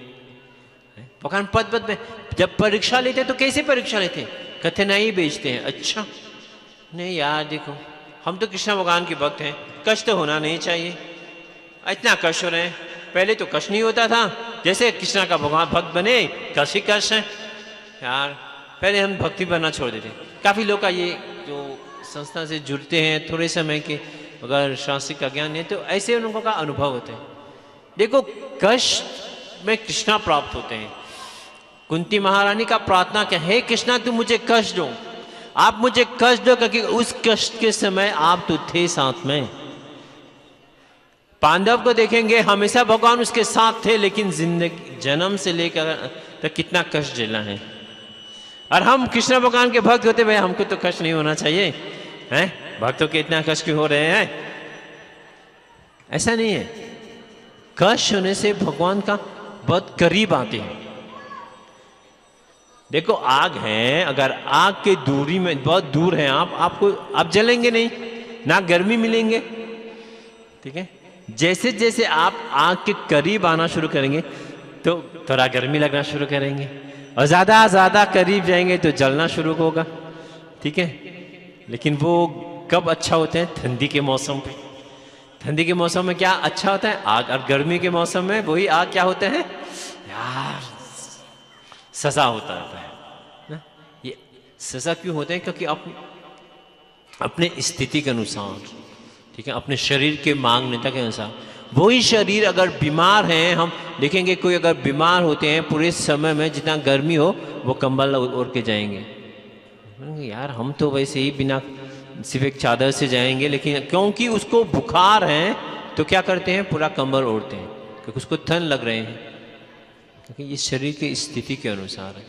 भगवान पद पद में जब परीक्षा लेते हैं तो कैसे परीक्षा लेते हैं, कठिनाई बेचते हैं। अच्छा नहीं यार, देखो हम तो कृष्ण भगवान के भक्त हैं, कष्ट तो होना नहीं चाहिए, इतना कष्ट हो रहे हैं, पहले तो कष्ट नहीं होता था, जैसे कृष्ण का भगवान भक्त बने कष्ट ही कष्ट है यार, पहले हम भक्ति बनना छोड़ देते। काफ़ी लोग का ये जो संस्था से जुड़ते हैं थोड़े समय के, अगर शास्त्रिक का ज्ञान है तो ऐसे उन लोगों का अनुभव होता है। देखो कष्ट में कृष्णा प्राप्त होते हैं। कुंती महारानी का प्रार्थना क्या है, कृष्णा तू मुझे कष्ट दो, आप मुझे कष्ट दो, क्योंकि उस कष्ट के समय आप तो थे साथ में। पांडव को देखेंगे हमेशा भगवान उसके साथ थे, लेकिन जिंदगी जन्म से लेकर तक कितना कष्ट झेला है। और हम कृष्ण भगवान के भक्त होते भाई हमको तो कष्ट नहीं होना चाहिए, हैं भक्तों के इतना कष्ट क्यों हो रहे हैं, ऐसा नहीं है। कष्ट होने से भगवान का बहुत करीब आते हैं। देखो आग है, अगर आग के दूरी में बहुत दूर है आप जलेंगे नहीं, ना गर्मी मिलेंगे, ठीक है। जैसे जैसे आप आग के करीब आना शुरू करेंगे तो थोड़ा गर्मी लगना शुरू करेंगे, और ज्यादा करीब जाएंगे तो जलना शुरू होगा, ठीक है। लेकिन वो कब अच्छा होते हैं, ठंडी के मौसम पे। ठंडी के मौसम में क्या अच्छा होता है, आग, और गर्मी के मौसम में वही आग क्या होते हैं यार, सजा होता है ना। ये सजा क्यों होते हैं, क्योंकि अपने स्थिति के अनुसार, ठीक है, अपने शरीर के मांगनीयता के अनुसार वही शरीर अगर बीमार है, हम देखेंगे कोई अगर बीमार होते हैं पूरे समय में जितना गर्मी हो वो कंबल ओढ़ के जाएंगे। यार हम तो वैसे ही बिना सिर्फ एक चादर से जाएंगे, लेकिन क्योंकि उसको बुखार है तो क्या करते हैं, पूरा कंबल ओढ़ते हैं क्योंकि उसको ठंड लग रहे हैं, क्योंकि ये शरीर की स्थिति के अनुसार है।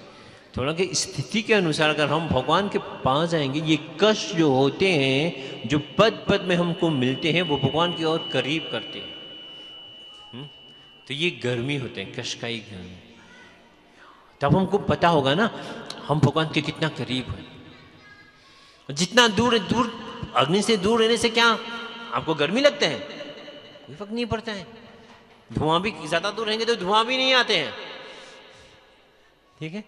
थोड़ा कि स्थिति के अनुसार अगर हम भगवान के पास जाएंगे, ये कष्ट जो होते हैं जो पद पद में हमको मिलते हैं वो भगवान की ओर करीब करते हैं। तो ये गर्मी होते हैं, कष्ट का ही गर्मी। तब हमको पता होगा ना हम भगवान के कितना करीब हैं। जितना दूर अग्नि से दूर रहने से क्या आपको गर्मी लगता है, कोई फर्क नहीं पड़ता है। धुआं भी ज्यादा दूर रहेंगे तो धुआं भी नहीं आते हैं, ठीक है।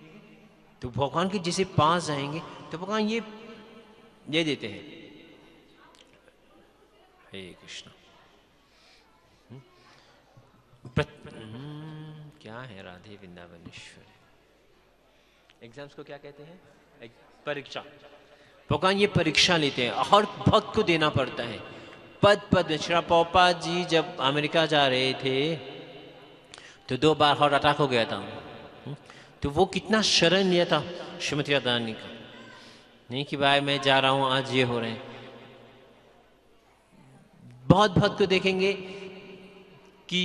तो भगवान के जैसे पास जाएंगे तो भगवान ये देते हैं। हे कृष्ण। क्या है राधे वृंदावनेश्वरी। एग्जाम्स को क्या कहते हैं, परीक्षा। भगवान ये परीक्षा लेते हैं, हर भक्त को देना पड़ता है पद पद। श्री प्रभुपाद जी जब अमेरिका जा रहे थे तो 2 बार हार्ट अटैक हो गया था। तो वो कितना शरण लिया था श्रीमती राधा रानी का, नहीं कि भाई मैं जा रहा हूं आज ये हो रहे हैं। बहुत भक्त को देखेंगे कि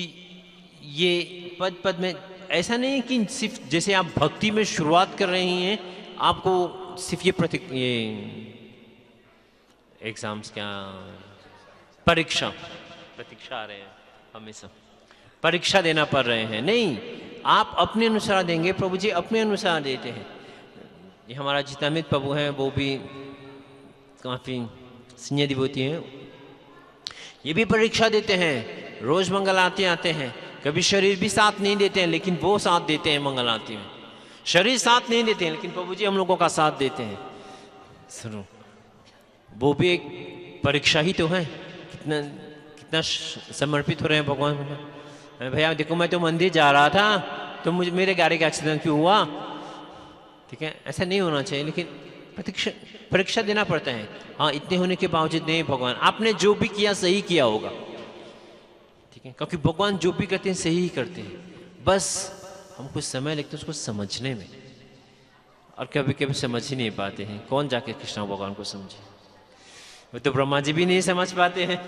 ये पद पद में ऐसा नहीं कि सिर्फ जैसे आप भक्ति में शुरुआत कर रही हैं आपको सिर्फ ये एग्जाम्स क्या परीक्षा प्रतीक्षा आ रहे हैं, हमेशा परीक्षा देना पड़ रहे हैं। नहीं, आप अपने अनुसार देंगे, प्रभु जी अपने अनुसार देते हैं। ये हमारा जितामित प्रभु हैं, वो भी काफ़ी सीनियर डिवोटी हैं, ये भी परीक्षा देते हैं। रोज मंगल आरती आते हैं, कभी शरीर भी साथ नहीं देते हैं लेकिन वो साथ देते हैं मंगल आरती में। शरीर साथ नहीं देते हैं लेकिन प्रभु जी हम लोगों का साथ देते हैं। सुनो, वो भी एक परीक्षा ही तो है। कितना समर्पित हो रहे हैं भगवान को। भैया देखो मैं तो मंदिर जा रहा था तो मुझे मेरे गाड़ी का एक्सीडेंट क्यों हुआ, ठीक है। ऐसा नहीं होना चाहिए, लेकिन परीक्षा देना पड़ता है। हाँ, इतने होने के बावजूद नहीं, भगवान आपने जो भी किया सही किया होगा, ठीक है। क्योंकि भगवान जो भी करते हैं सही ही करते हैं, बस हमको समय लगता है उसको समझने में, और कभी कभी समझ ही नहीं पाते हैं। कौन जाके कृष्ण भगवान को समझे, वो तो ब्रह्मा जी भी नहीं समझ पाते हैं।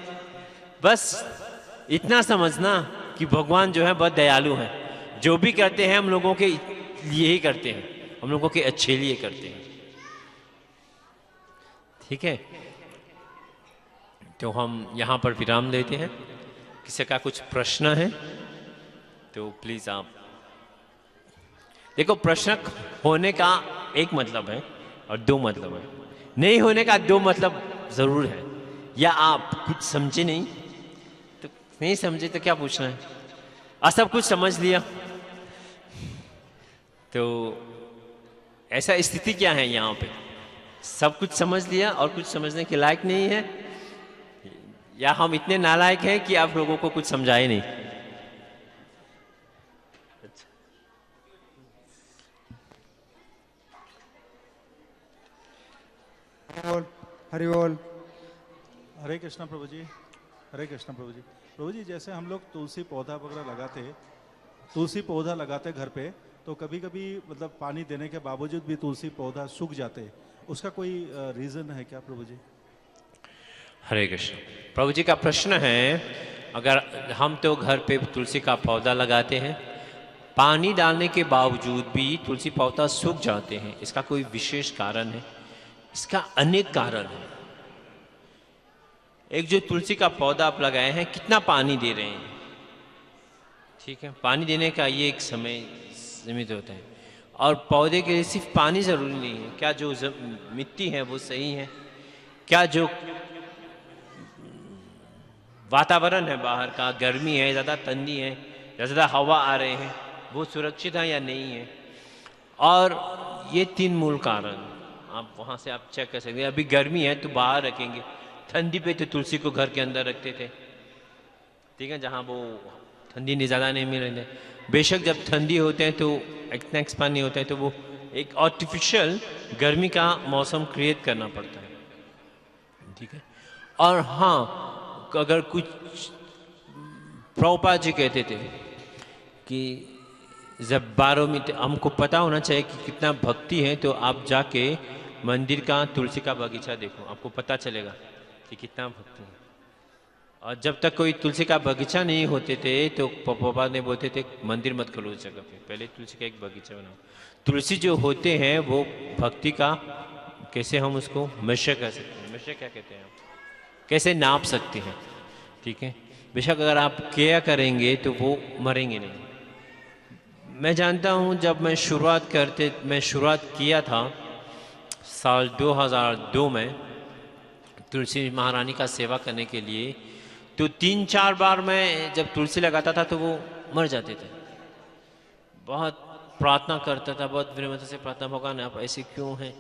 बस इतना समझना कि भगवान जो है बहुत दयालु है, जो भी करते हैं हम लोगों के लिए ही करते हैं, हम लोगों के अच्छे लिए करते हैं, ठीक है। तो हम यहाँ पर विराम लेते हैं। किसी का कुछ प्रश्न है तो प्लीज आप देखो, प्रश्न होने का एक मतलब है और 2 मतलब है, नहीं होने का 2 मतलब जरूर है। या आप कुछ समझे नहीं तो नहीं समझे तो क्या पूछना है, और सब कुछ समझ लिया तो ऐसा स्थिति क्या है यहाँ पे, सब कुछ समझ लिया और कुछ समझने के लायक नहीं है, या हम इतने नालायक हैं कि आप लोगों को कुछ समझाए नहीं। हरि बोल। हरे कृष्णा प्रभु जी, हरे कृष्णा प्रभु जी। प्रभु जी जैसे हम लोग तुलसी पौधा वगैरह लगाते, तुलसी पौधा लगाते घर पे, तो कभी कभी मतलब पानी देने के बावजूद भी तुलसी पौधा सूख जाते, उसका कोई रीज़न है क्या प्रभु जी? हरे कृष्ण। प्रभु जी का प्रश्न है, अगर हम तो घर पे तुलसी का पौधा लगाते हैं, पानी डालने के बावजूद भी तुलसी पौधा सूख जाते हैं, इसका कोई विशेष कारण है? इसका अनेक कारण है। एक जो तुलसी का पौधा आप लगाए हैं, कितना पानी दे रहे हैं, ठीक है। पानी देने का ये एक समय सीमित होता है, और पौधे के लिए सिर्फ पानी जरूरी नहीं है, क्या जो मिट्टी है वो सही है, क्या जो वातावरण है बाहर का, गर्मी है, ज़्यादा ठंडी है, ज़्यादा हवा आ रहे हैं, वो सुरक्षित है या नहीं है। और ये 3 मूल कारण आप वहाँ से आप चेक कर सकते हैं। अभी गर्मी है तो बाहर रखेंगे, ठंडी पे तो तुलसी को घर के अंदर रखते थे, ठीक है, जहाँ वो ठंडी नहीं ज़्यादा नहीं मिल रही है। बेशक जब ठंडी होते हैं तो इतना एक्सपांड नहीं होता है, तो वो एक आर्टिफिशियल गर्मी का मौसम क्रिएट करना पड़ता है, ठीक है। और हाँ, अगर कुछ प्रभुपाद जी कहते थे कि जब 12 मिनट हमको पता होना चाहिए कि कितना भक्ति है, तो आप जाके मंदिर का तुलसी का बगीचा देखो, आपको पता चलेगा कि कितना भक्ति है। और जब तक कोई तुलसी का बगीचा नहीं होते थे तो प्रभुपाद ने बोलते थे मंदिर मत खोलो उस जगह पे, पहले तुलसी का एक बगीचा बनाओ। तुलसी जो होते हैं वो भक्ति का, कैसे हम उसको मेजर कर सकते हैं, मेजर क्या कहते हैं आप, कैसे नाप सकते हैं, ठीक है। बेशक अगर आप केयर करेंगे तो वो मरेंगे नहीं। मैं जानता हूँ जब मैं शुरुआत किया था साल 2002 में तुलसी महारानी का सेवा करने के लिए, तो 3-4 बार मैं जब तुलसी लगाता था तो वो मर जाते थे। बहुत प्रार्थना करता था, बहुत विनम्रता से प्रार्थना, भगवान आप ऐसे क्यों हैं,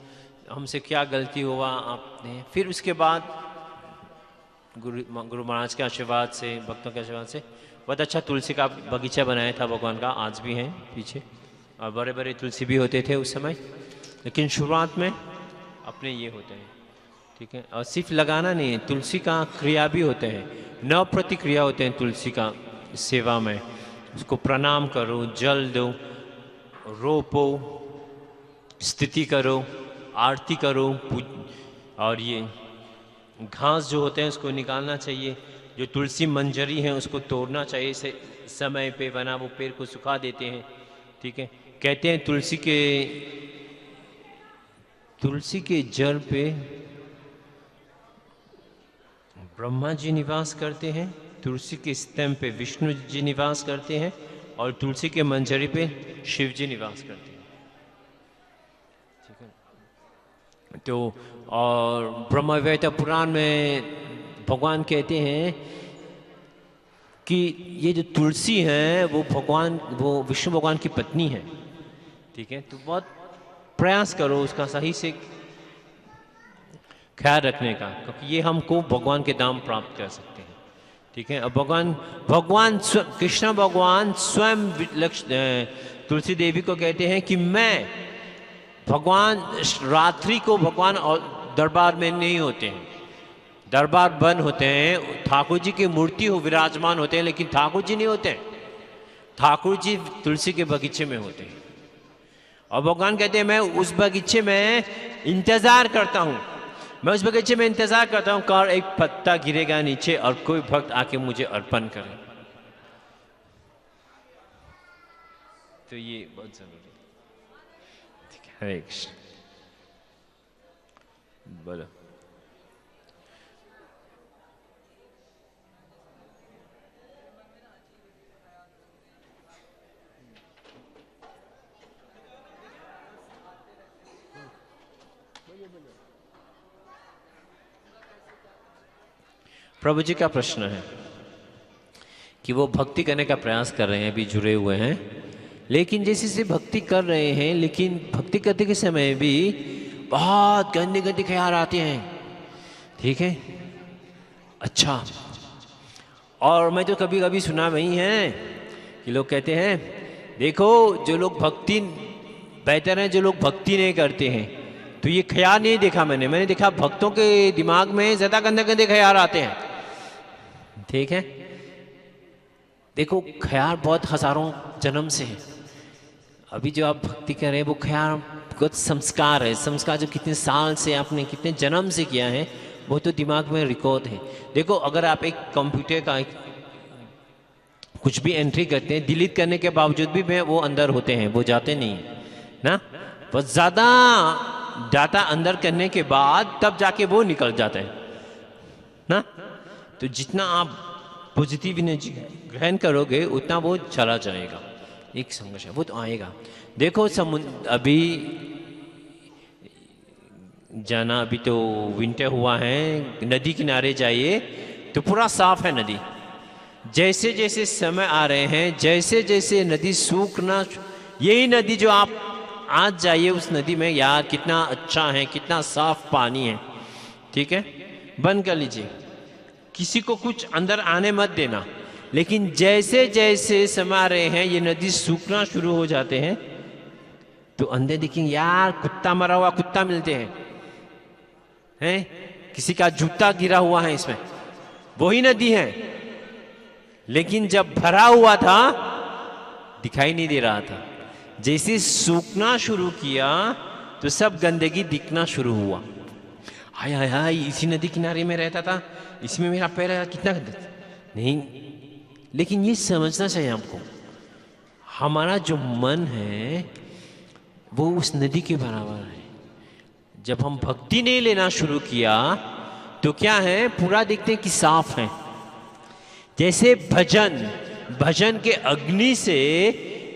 हमसे क्या गलती हुआ आपने। फिर उसके बाद गुरु महाराज के आशीर्वाद से, भक्तों के आशीर्वाद से बहुत अच्छा तुलसी का बगीचा बनाया था भगवान का, आज भी है पीछे, और बड़े बड़े तुलसी भी होते थे उस समय। लेकिन शुरुआत में अपने ये होते हैं, ठीक है। और सिर्फ लगाना नहीं है, तुलसी का क्रिया भी होते हैं, 9 प्रतिक्रिया होते हैं तुलसी का सेवा में। उसको प्रणाम करो, जल दो, रोपो, स्तुति करो, आरती करो, और ये घास जो होते हैं उसको निकालना चाहिए, जो तुलसी मंजरी है उसको तोड़ना चाहिए समय पे, वरना वो पेड़ को सुखा देते हैं, ठीक है। कहते हैं तुलसी के जड़ पे ब्रह्मा जी निवास करते हैं, तुलसी के स्टेम पे विष्णु जी निवास करते हैं, और तुलसी के मंजरी पे शिव जी निवास करते हैं, ठीक है। तो और ब्रह्मवेता पुराण में भगवान कहते हैं कि ये जो तुलसी है वो विष्णु भगवान की पत्नी है, ठीक है। तो बहुत प्रयास करो उसका सही से ख्याल रखने का, क्योंकि ये हमको भगवान के दाम प्राप्त कर सकते हैं, ठीक है। और कृष्ण भगवान स्वयं तुलसी देवी को कहते हैं कि मैं भगवान रात्रि को भगवान और दरबार में नहीं होते हैं, दरबार बंद होते हैं, ठाकुर जी की मूर्ति हो विराजमान होते हैं, लेकिन ठाकुर जी नहीं होते हैं, ठाकुर जी तुलसी के बगीचे में होते हैं। और भगवान कहते हैं मैं उस बगीचे में इंतजार करता हूँ, मैं उस बगीचे में इंतजार करता हूँ कब एक पत्ता गिरेगा नीचे और कोई भक्त आके मुझे अर्पण करे। तो ये बहुत जरूरी है, ठीक है। हरे कृष्ण, बोलो। प्रभु जी का प्रश्न है कि वो भक्ति करने का प्रयास कर रहे हैं, अभी जुड़े हुए हैं, लेकिन जैसे से भक्ति कर रहे हैं, लेकिन भक्ति करते के समय भी बहुत गंदे गंदे ख्याल आते हैं, ठीक है। अच्छा, और मैं तो कभी कभी सुना वही है कि लोग कहते हैं देखो जो लोग भक्ति बेहतर हैं, जो लोग भक्ति नहीं करते हैं। तो ये ख्याल नहीं देखा मैंने देखा भक्तों के दिमाग में ज़्यादा गंदे गंदे ख्याल आते हैं, ठीक है। देखो ख्याल बहुत हजारों जन्म से है, अभी जो आप भक्ति कर रहे हैं वो ख्याल कुछ संस्कार है, संस्कार जो कितने साल से आपने कितने जन्म से किया है वो तो दिमाग में रिकॉर्ड है। देखो अगर आप एक कंप्यूटर का कुछ भी एंट्री करते हैं, डिलीट करने के बावजूद भी वो अंदर होते हैं, वो जाते नहीं ना। बहुत ज़्यादा डाटा अंदर करने के बाद तब जाके वो निकल जाता है ना। तो जितना आप पॉजिटिव एनर्जी ग्रहण करोगे उतना वो चला जाएगा, एक संघर्ष है वो तो आएगा। देखो अभी जाना, अभी तो विंटर हुआ है, नदी किनारे जाइए तो पूरा साफ है नदी। जैसे जैसे समय आ रहे हैं, जैसे जैसे नदी सूखना, यही नदी जो आप आज जाइए उस नदी में, यार कितना अच्छा है, कितना साफ पानी है, ठीक है। बंद कर लीजिए, किसी को कुछ अंदर आने मत देना। लेकिन जैसे जैसे समय आ रहे हैं ये नदी सूखना शुरू हो जाते हैं तो अंदर देखेंगे यार कुत्ता मरा हुआ कुत्ता मिलते हैं, किसी का जूता गिरा हुआ है इसमें, वही नदी है, लेकिन जब भरा हुआ था दिखाई नहीं दे रहा था। जैसे सूखना शुरू किया तो सब गंदगी दिखना शुरू हुआ। हाय हाय हाय, इसी नदी किनारे में रहता था, इसमें मेरा पैर कितना गंदा नहीं। लेकिन ये समझना चाहिए आपको, हमारा जो मन है वो उस नदी के बराबर है। जब हम भक्ति नहीं लेना शुरू किया तो क्या है, पूरा देखते हैं कि साफ है। जैसे भजन के अग्नि से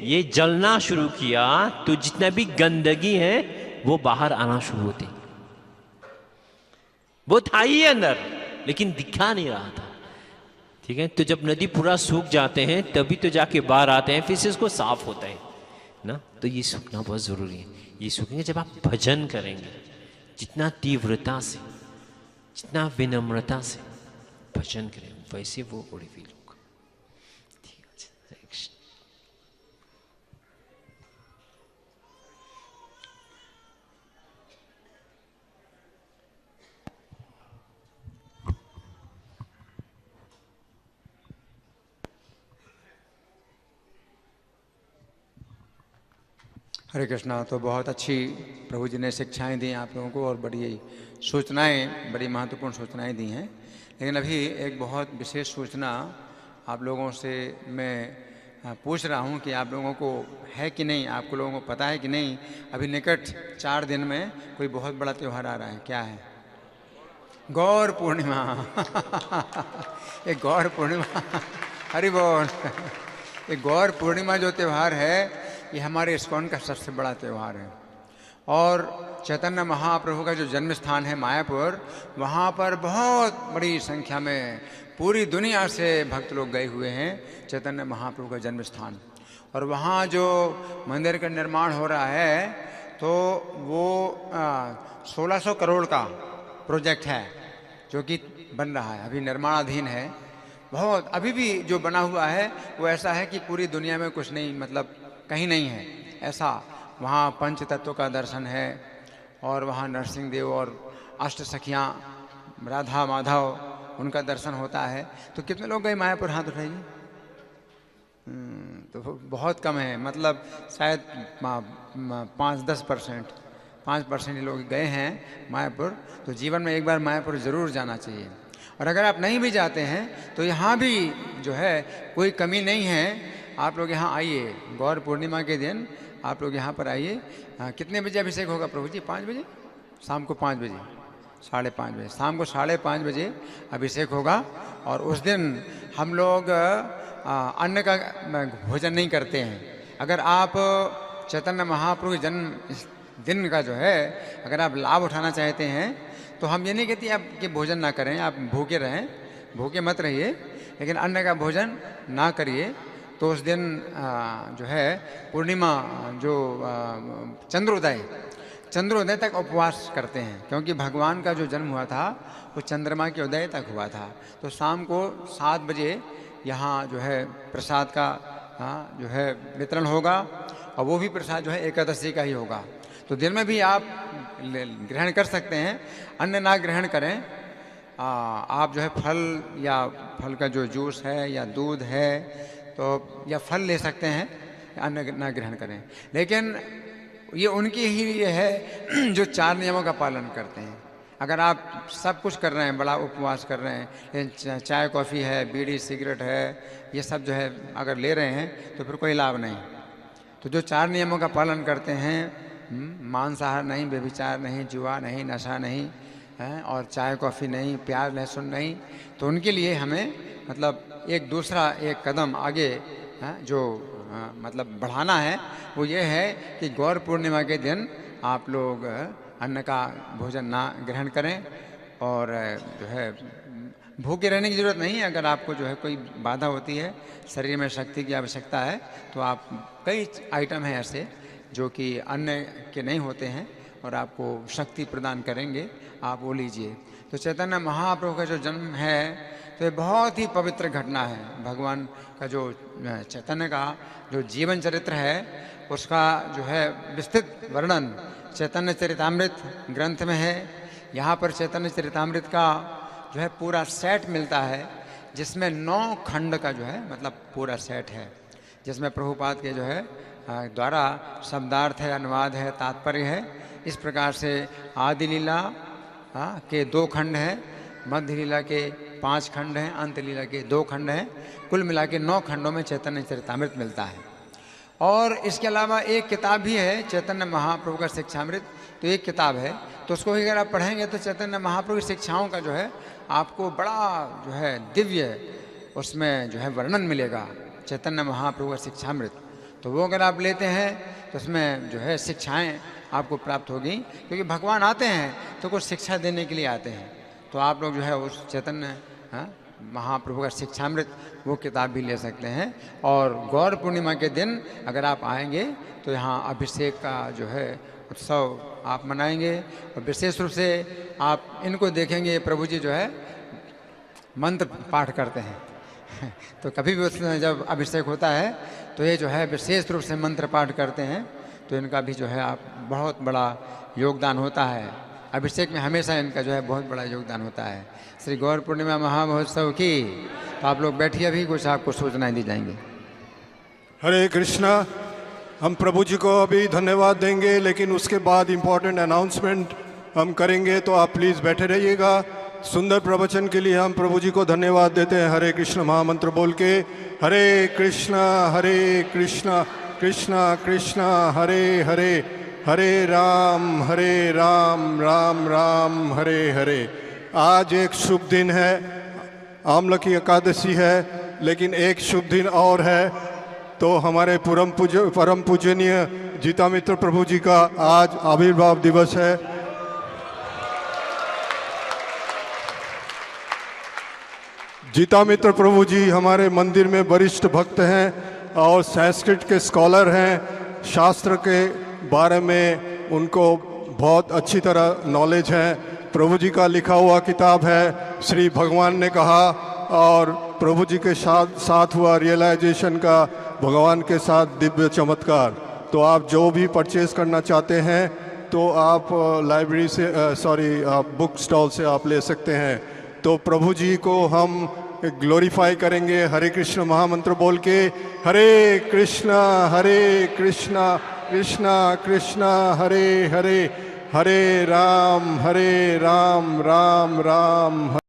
ये जलना शुरू किया तो जितना भी गंदगी है वो बाहर आना शुरू होती। वो था ही अंदर लेकिन दिखा नहीं रहा था। ठीक है, तो जब नदी पूरा सूख जाते हैं तभी तो जाके बाहर आते हैं, फिर से उसको साफ होता है ना। तो ये सूखना बहुत जरूरी है। ये सूखेंगे जब आप भजन करेंगे, जितना तीव्रता से, जितना विनम्रता से भजन करेंगे वैसे वो बड़ी फील होगा। ठीक है, हरे कृष्णा। तो बहुत अच्छी प्रभु जी ने शिक्षाएं दी आप लोगों को और बड़ी सूचनाएं, बड़ी महत्वपूर्ण सूचनाएं दी हैं। लेकिन अभी एक बहुत विशेष सूचना आप लोगों से मैं पूछ रहा हूं कि आप लोगों को है कि नहीं, आपको लोगों को पता है कि नहीं, अभी निकट 4 दिन में कोई बहुत बड़ा त्यौहार आ रहा है। क्या है? गौर पूर्णिमा। एक गौर पूर्णिमा, हरि बोल। एक गौर पूर्णिमा जो त्यौहार है ये हमारे इस्कॉन का सबसे बड़ा त्यौहार है। और चैतन्य महाप्रभु का जो जन्म स्थान है मायापुर, वहाँ पर बहुत बड़ी संख्या में पूरी दुनिया से भक्त लोग गए हुए हैं चैतन्य महाप्रभु का जन्म स्थान। और वहाँ जो मंदिर का निर्माण हो रहा है तो वो 1600 करोड़ का प्रोजेक्ट है जो कि बन रहा है, अभी निर्माणाधीन है। बहुत अभी भी जो बना हुआ है वो ऐसा है कि पूरी दुनिया में कुछ नहीं, मतलब कहीं नहीं है ऐसा। वहाँ पंच तत्व का दर्शन है और वहाँ नरसिंह देव और अष्ट सखियाँ राधा माधव उनका दर्शन होता है। तो कितने लोग गए मायापुर? हाथ उठाइए। तो बहुत कम है, मतलब शायद 5-10% ही लोग गए हैं मायापुर। तो जीवन में एक बार मायापुर ज़रूर जाना चाहिए। और अगर आप नहीं भी जाते हैं तो यहाँ भी जो है कोई कमी नहीं है। आप लोग यहाँ आइए, गौर पूर्णिमा के दिन आप लोग यहाँ पर आइए। कितने बजे अभिषेक होगा प्रभु जी? 5 बजे? शाम को 5 बजे, 5:30 बजे, शाम को 5:30 बजे अभिषेक होगा। और उस दिन हम लोग अन्न का भोजन नहीं करते हैं। अगर आप चैतन्य महाप्रभु के जन्म दिन का जो है अगर आप लाभ उठाना चाहते हैं तो हम ये नहीं कहते आप कि भोजन ना करें, आप भूखे रहें, भूखे मत रहिए, लेकिन अन्न का भोजन ना करिए। तो उस दिन जो है पूर्णिमा जो चंद्रोदय तक उपवास करते हैं, क्योंकि भगवान का जो जन्म हुआ था वो चंद्रमा के उदय तक हुआ था। तो शाम को 7 बजे यहाँ जो है प्रसाद का जो है वितरण होगा, और वो भी प्रसाद जो है एकादशी का ही होगा। तो दिन में भी आप ग्रहण कर सकते हैं, अन्न ना ग्रहण करें। आप जो है फल या फल का जो जूस है या दूध है तो या फल ले सकते हैं, अन्न ना ग्रहण करें। लेकिन ये उनकी ही ये है जो 4 नियमों का पालन करते हैं। अगर आप सब कुछ कर रहे हैं, बड़ा उपवास कर रहे हैं, चाय कॉफ़ी है, बीड़ी सिगरेट है, ये सब जो है अगर ले रहे हैं तो फिर कोई लाभ नहीं। तो जो 4 नियमों का पालन करते हैं, मांसाहार नहीं, व्यभिचार नहीं, जुआ नहीं, नशा नहीं है, और चाय कॉफ़ी नहीं, प्याज लहसुन नहीं, तो उनके लिए हमें मतलब एक कदम आगे जो मतलब बढ़ाना है वो ये है कि गौर पूर्णिमा के दिन आप लोग अन्न का भोजन ना ग्रहण करें। और जो है भूखे रहने की ज़रूरत नहीं है। अगर आपको जो है कोई बाधा होती है, शरीर में शक्ति की आवश्यकता है, तो आप कई आइटम हैं ऐसे जो कि अन्न के नहीं होते हैं और आपको शक्ति प्रदान करेंगे, आप वो लीजिए। तो चैतन्य महाप्रभु का जो जन्म है तो ये बहुत ही पवित्र घटना है। भगवान का जो चैतन्य का जो जीवन चरित्र है उसका जो है विस्तृत वर्णन चैतन्य चरितामृत ग्रंथ में है। यहाँ पर चैतन्य चरितामृत का जो है पूरा सेट मिलता है, जिसमें 9 खंड का जो है मतलब पूरा सेट है, जिसमें प्रभुपाद के जो है द्वारा शब्दार्थ है, अनुवाद है, तात्पर्य है। इस प्रकार से आदि लीला के 2 खंड हैं, मध्य लीला के 5 खंड हैं, अंत लीला के 2 खंड हैं। कुल मिला के 9 खंडों में चैतन्य चरितामृत मिलता है। और इसके अलावा एक किताब भी है चैतन्य महाप्रभु का शिक्षामृत, तो एक किताब है, तो उसको अगर आप पढ़ेंगे तो चैतन्य महाप्रभु की शिक्षाओं का जो है आपको बड़ा जो है दिव्य उसमें जो है वर्णन मिलेगा, चैतन्य महाप्रभु का शिक्षामृत। तो वो अगर आप लेते हैं तो उसमें जो है शिक्षाएं आपको प्राप्त होगी, क्योंकि भगवान आते हैं तो कुछ शिक्षा देने के लिए आते हैं। तो आप लोग जो है उस चैतन्य महाप्रभु का शिक्षामृत वो किताब भी ले सकते हैं। और गौर पूर्णिमा के दिन अगर आप आएंगे तो यहाँ अभिषेक का जो है उत्सव आप मनाएंगे, और विशेष रूप से आप इनको देखेंगे, प्रभु जी जो है मंत्र पाठ करते हैं तो कभी भी उसमें जब अभिषेक होता है तो ये जो है विशेष रूप से मंत्र पाठ करते हैं, तो इनका भी जो है आप बहुत बड़ा योगदान होता है। अभिषेक में हमेशा इनका जो है बहुत बड़ा योगदान होता है। श्री गौर पूर्णिमा महामहोत्सव की। तो आप लोग बैठिए, अभी कुछ आपको सूचनाएं दी जाएंगी। हरे कृष्णा। हम प्रभु जी को अभी धन्यवाद देंगे, लेकिन उसके बाद इम्पोर्टेंट अनाउंसमेंट हम करेंगे, तो आप प्लीज़ बैठे रहिएगा। सुंदर प्रवचन के लिए हम प्रभु जी को धन्यवाद देते हैं हरे कृष्ण महामंत्र बोल के। हरे कृष्णा कृष्णा कृष्णा हरे हरे, हरे राम राम राम हरे हरे। आज एक शुभ दिन है, आमला की एकादशी है, लेकिन एक शुभ दिन और है। तो हमारे परम पूजनीय जीतामित्र प्रभु जी का आज आविर्भाव दिवस है। जीतामित्र प्रभु जी हमारे मंदिर में वरिष्ठ भक्त हैं और संस्कृत के स्कॉलर हैं। शास्त्र के बारे में उनको बहुत अच्छी तरह नॉलेज है। प्रभु जी का लिखा हुआ किताब है श्री भगवान ने कहा, और प्रभु जी के साथ हुआ रियलाइजेशन का भगवान के साथ दिव्य चमत्कार। तो आप जो भी परचेज करना चाहते हैं तो आप लाइब्रेरी से आप बुक स्टॉल से आप ले सकते हैं। तो प्रभु जी को हम ग्लोरीफाई करेंगे हरे कृष्ण महामंत्र बोल के। हरे कृष्णा कृष्णा कृष्णा हरे हरे, हरे राम राम राम